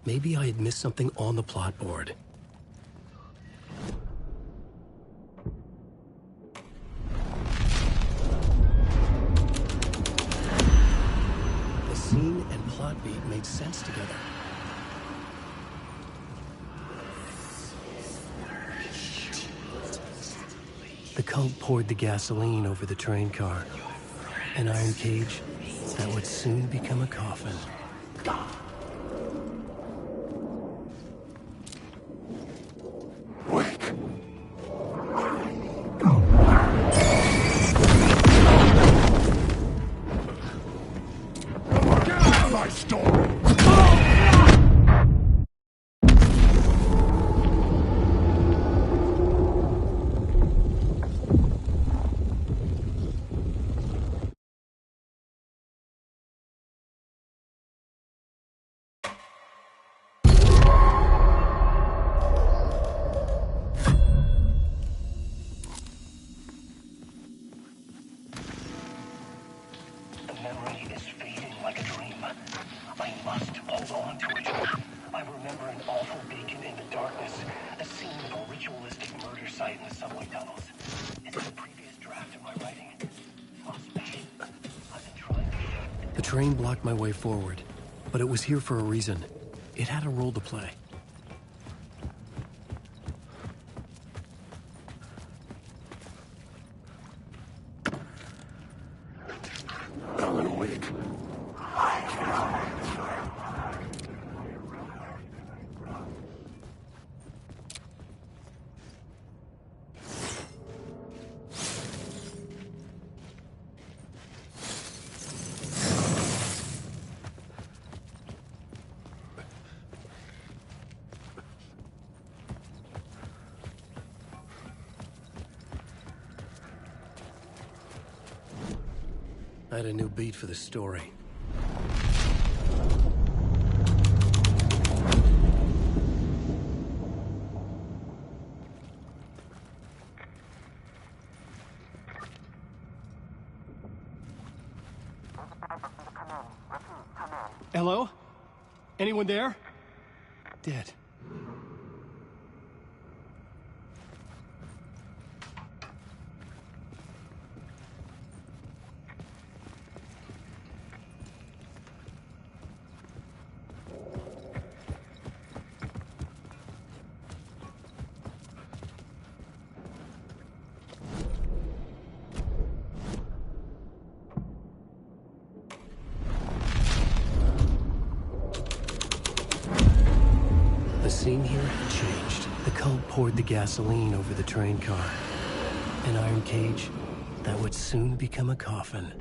Speaker 4: Maybe I had missed something on the plot board. The scene and plot beat made sense together. The cult poured the gasoline over the train car. An iron cage that would soon become a coffin. The train blocked my way forward, but it was here for a reason. It had a role to play.
Speaker 12: Alan Wake.
Speaker 4: I had a new beat for the story.
Speaker 1: Hello? Anyone there?
Speaker 4: Dead. The scene here had changed. The cult poured the gasoline over the train car. An iron cage that would soon become a coffin.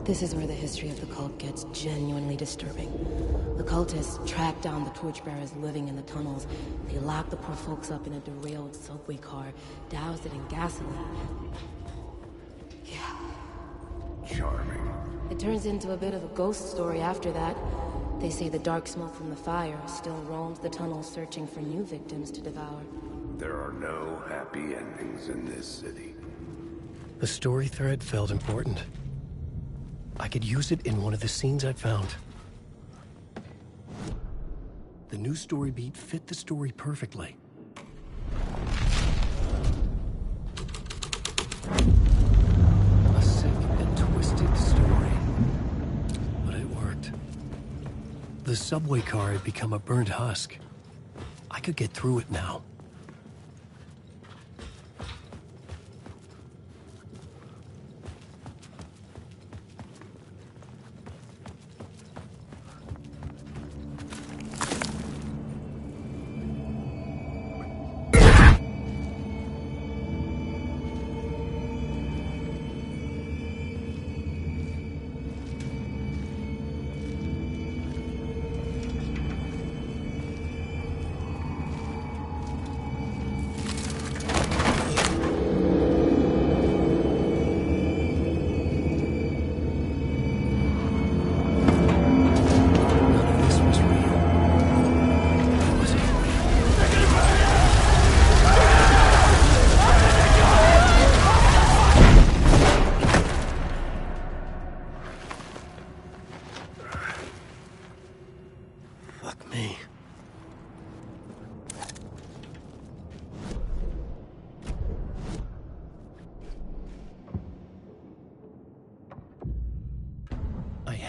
Speaker 13: This is where the history of the cult gets genuinely disturbing. The cultists track down the torchbearers living in the tunnels. They lock the poor folks up in a derailed subway car, douse it in gasoline. Yeah.
Speaker 6: Charming.
Speaker 13: It turns into a bit of a ghost story after that. They say the dark smoke from the fire still roams the tunnels searching for new victims to devour.
Speaker 6: There are no happy endings in this city.
Speaker 4: The story thread felt important. I could use it in one of the scenes I found. The new story beat fit the story perfectly. A sick and twisted story. But it worked. The subway car had become a burnt husk. I could get through it now.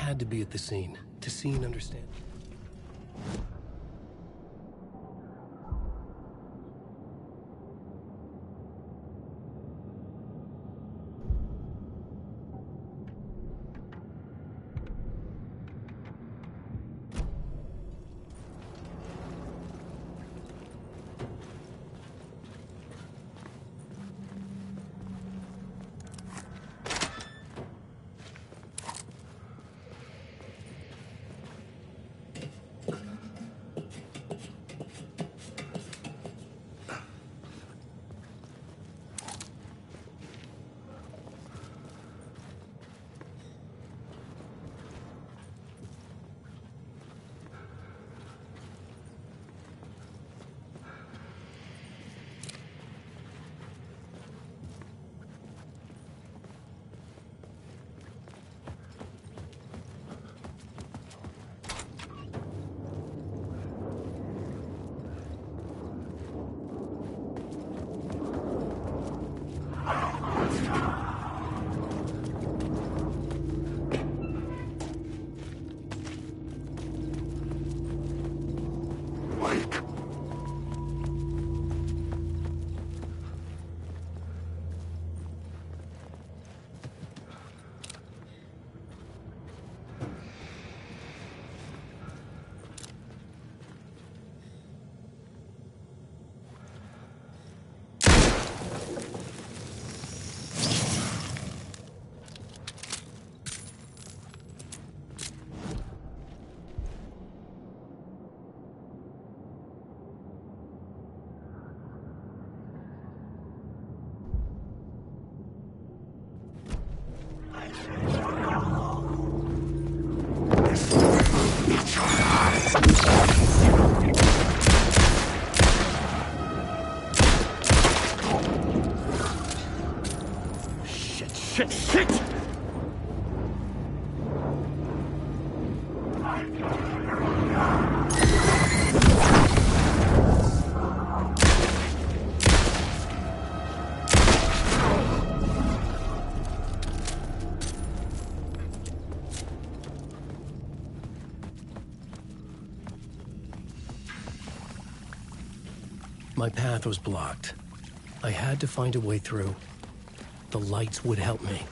Speaker 4: Had to be at the scene, to see and understand.
Speaker 2: Shit!
Speaker 4: My path was blocked. I had to find a way through. The lights would help me.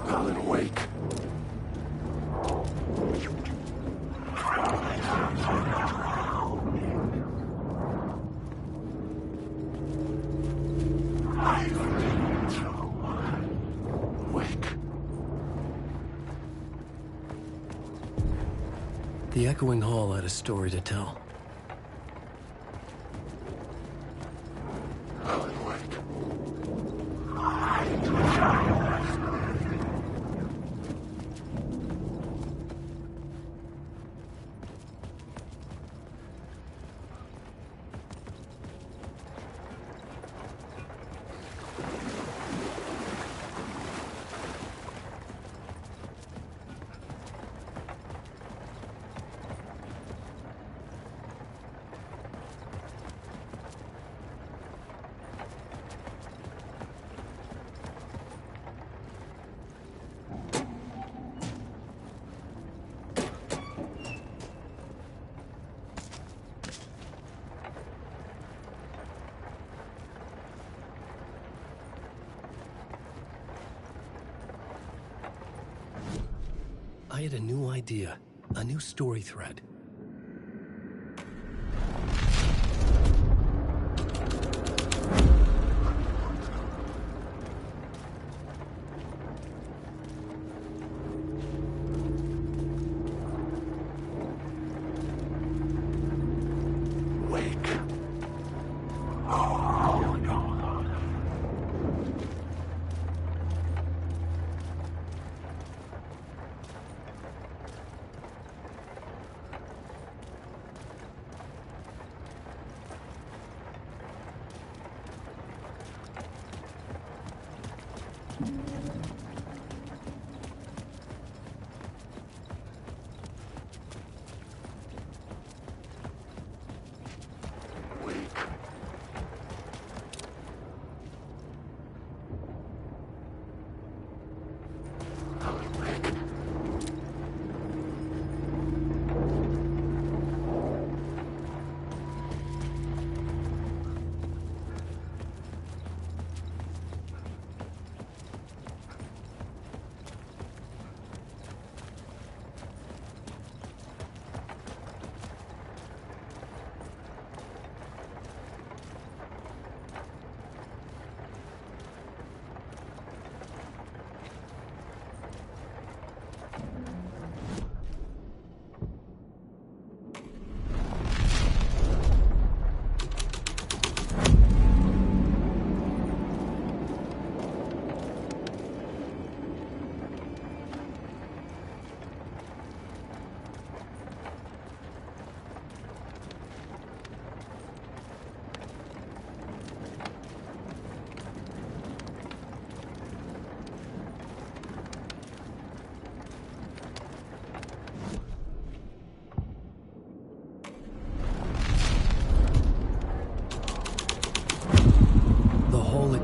Speaker 6: Alan Wake.
Speaker 4: The echoing hall had a story to tell. I had a new idea, a new story thread.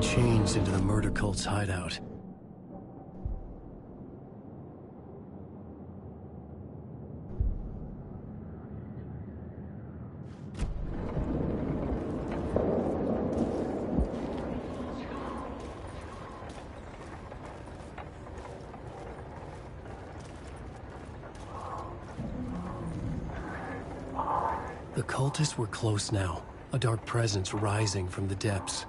Speaker 4: Changed into the murder cult's hideout. The cultists were close now, a dark presence rising from the depths.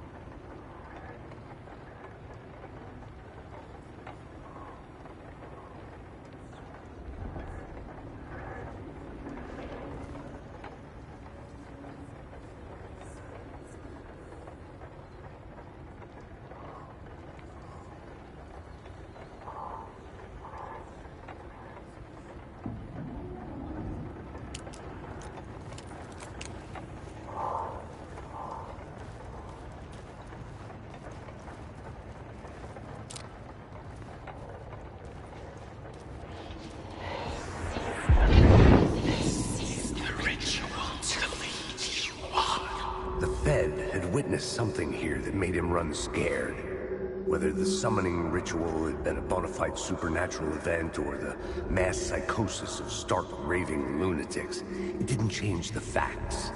Speaker 6: Something here that made him run scared. Whether the summoning ritual had been a bona fide supernatural event or the mass psychosis of stark raving lunatics, it didn't change the facts.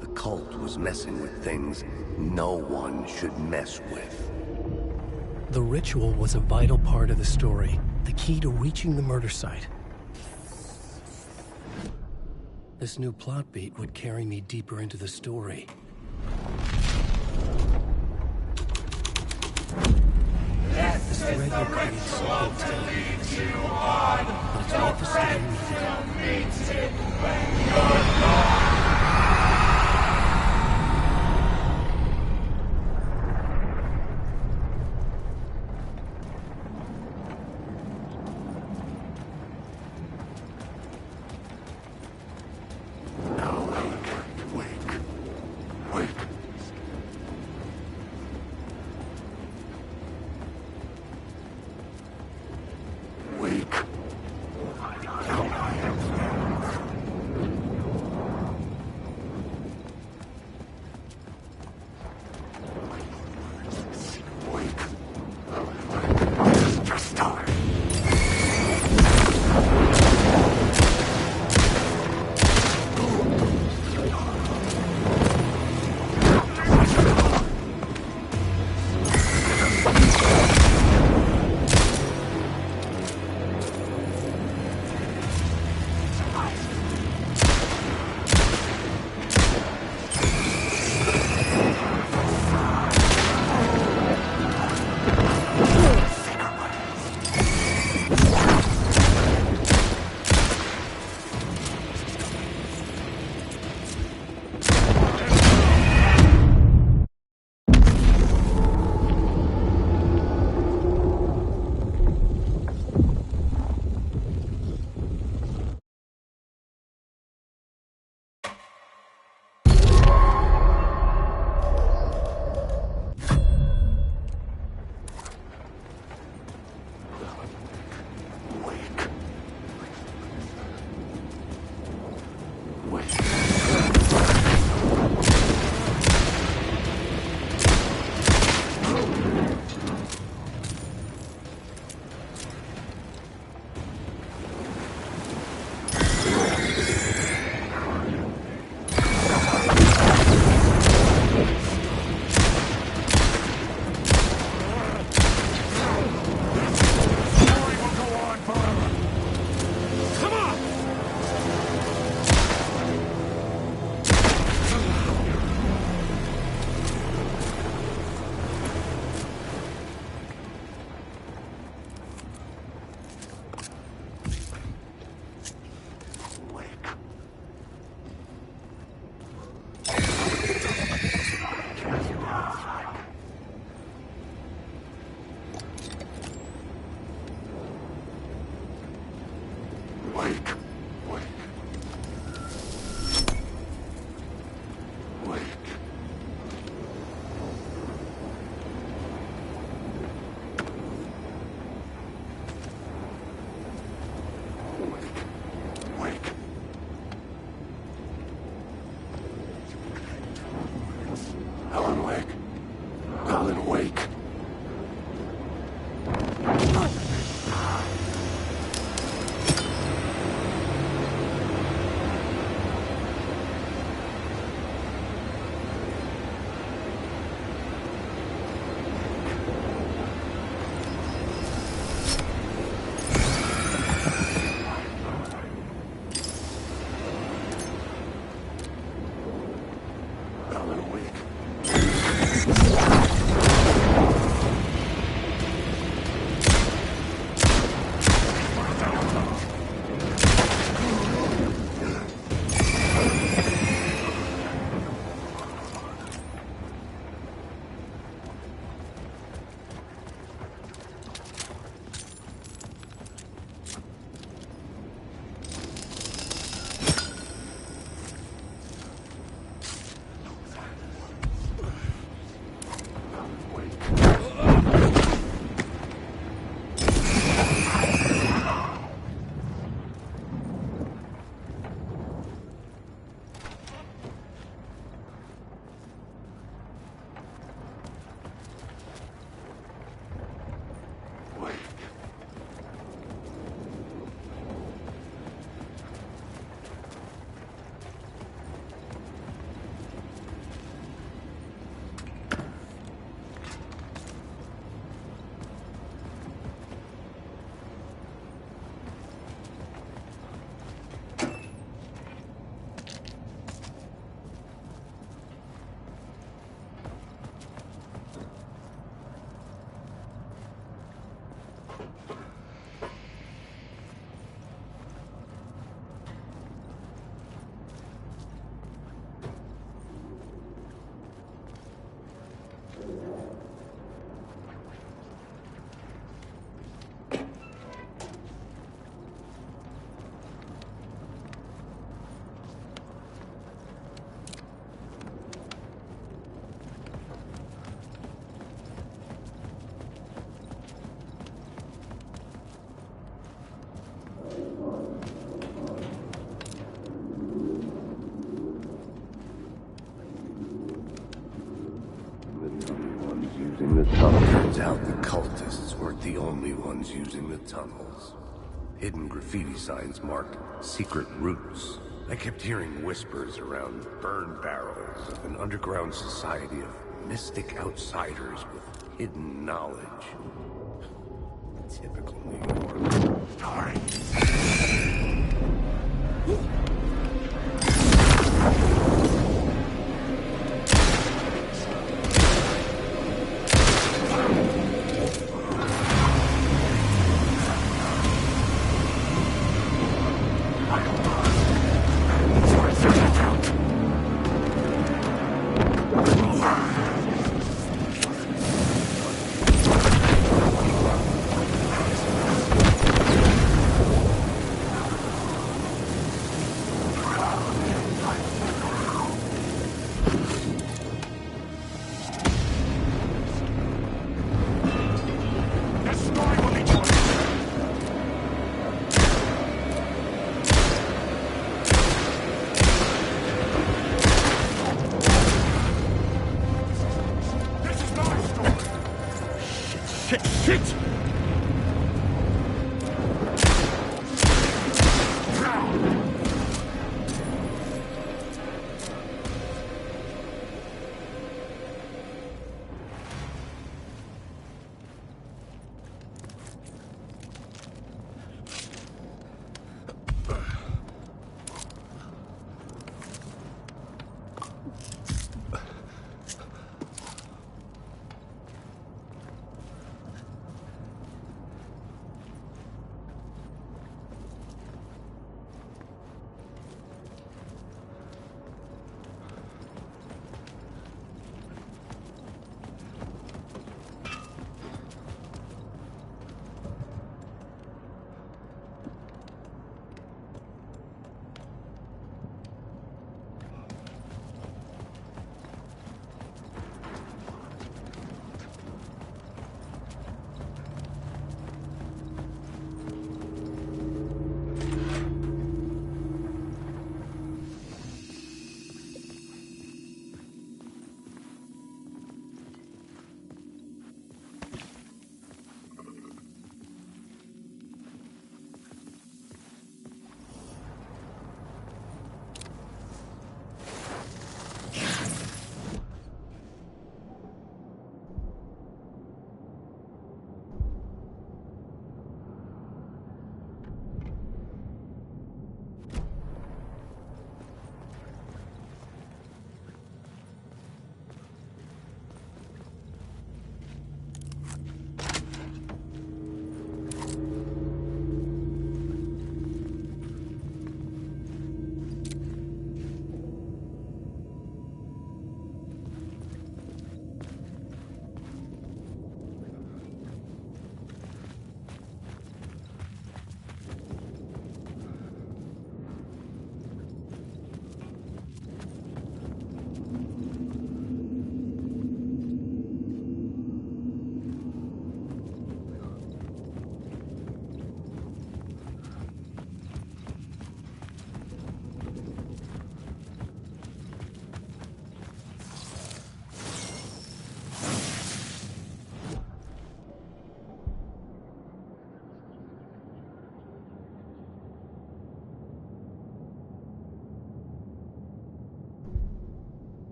Speaker 6: The cult was messing with things no one should mess with.
Speaker 4: The ritual was a vital part of the story, the key to reaching the murder site. This new plot beat would carry me deeper into the story. This thread will create something tender. But it's what the story needed.
Speaker 6: Turns out the cultists weren't the only ones using the tunnels. Hidden graffiti signs marked secret routes. I kept hearing whispers around burn barrels of an underground society of mystic outsiders with hidden knowledge. Typical New York. Sorry.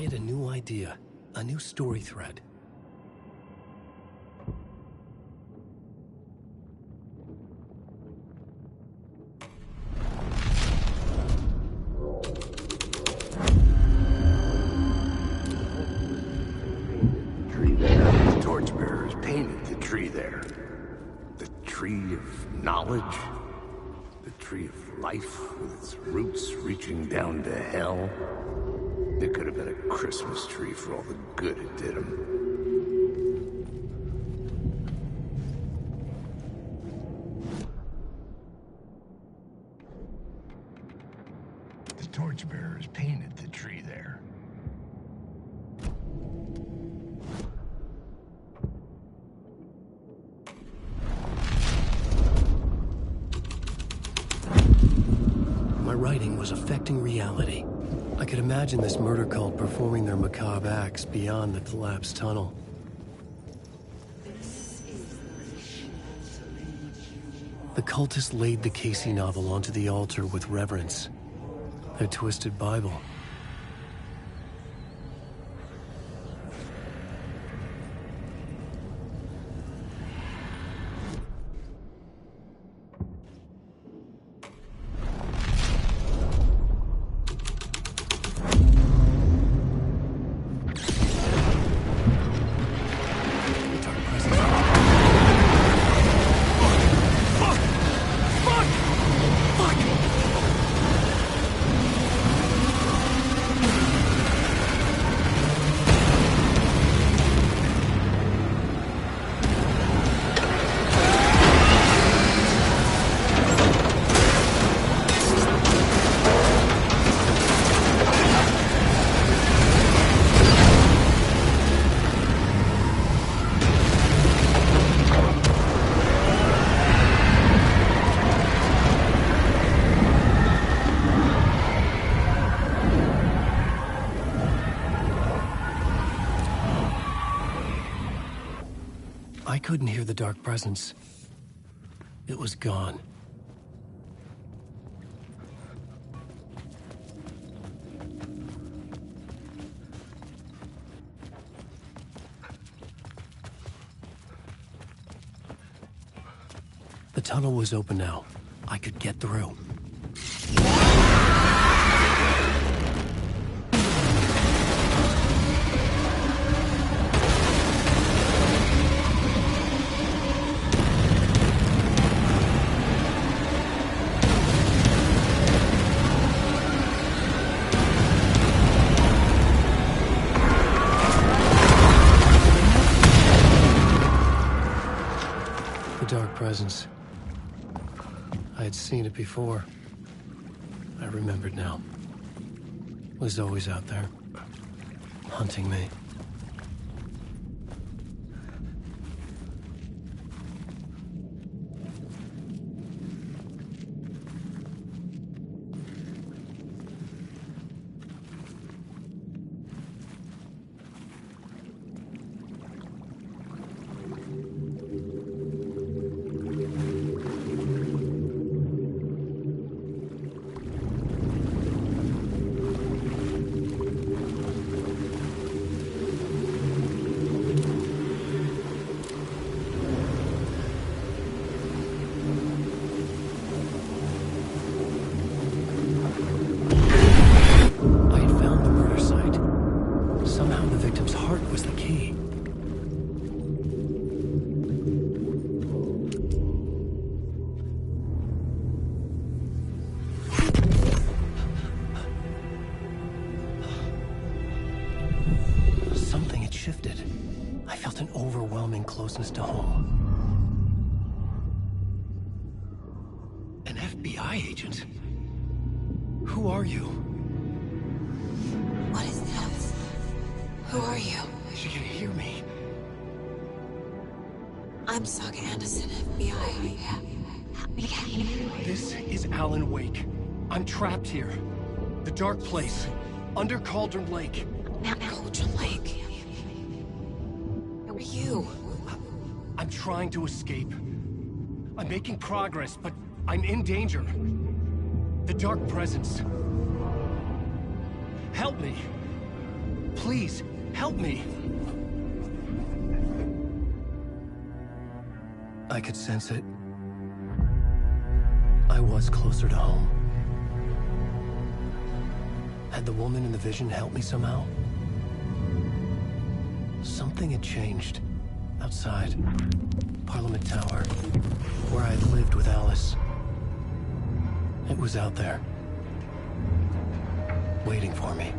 Speaker 4: I had a new idea, a new story thread.
Speaker 6: Torchbearers painted the tree there. The tree of knowledge. The tree of life with its roots reaching down to hell. It could have been a Christmas tree for all the good it did him. The torchbearers painted the tree there.
Speaker 4: My writing was affecting reality. I could imagine this murder cult performing their macabre acts beyond the collapsed tunnel. The cultists laid the Casey novel onto the altar with reverence. Their twisted Bible. I couldn't hear the dark presence. It was gone. The tunnel was open now. I could get through. Presence. I had seen it before. I remembered now. It was always out there, hunting me. Closeness to home. An FBI agent? Who are you?
Speaker 14: What is this? Who are you?
Speaker 4: She can hear me.
Speaker 14: I'm Saga Anderson, FBI.
Speaker 4: This is Alan Wake. I'm trapped here. The dark place. Under Cauldron Lake.
Speaker 14: Cauldron Lake? Who are you?
Speaker 4: I'm trying to escape. I'm making progress, but I'm in danger. The Dark Presence. Help me! Please, help me. I could sense it. I was closer to home. Had the woman in the vision helped me somehow? Something had changed. Outside. Parliament Tower. Where I had lived with Alice. It was out there. Waiting for me.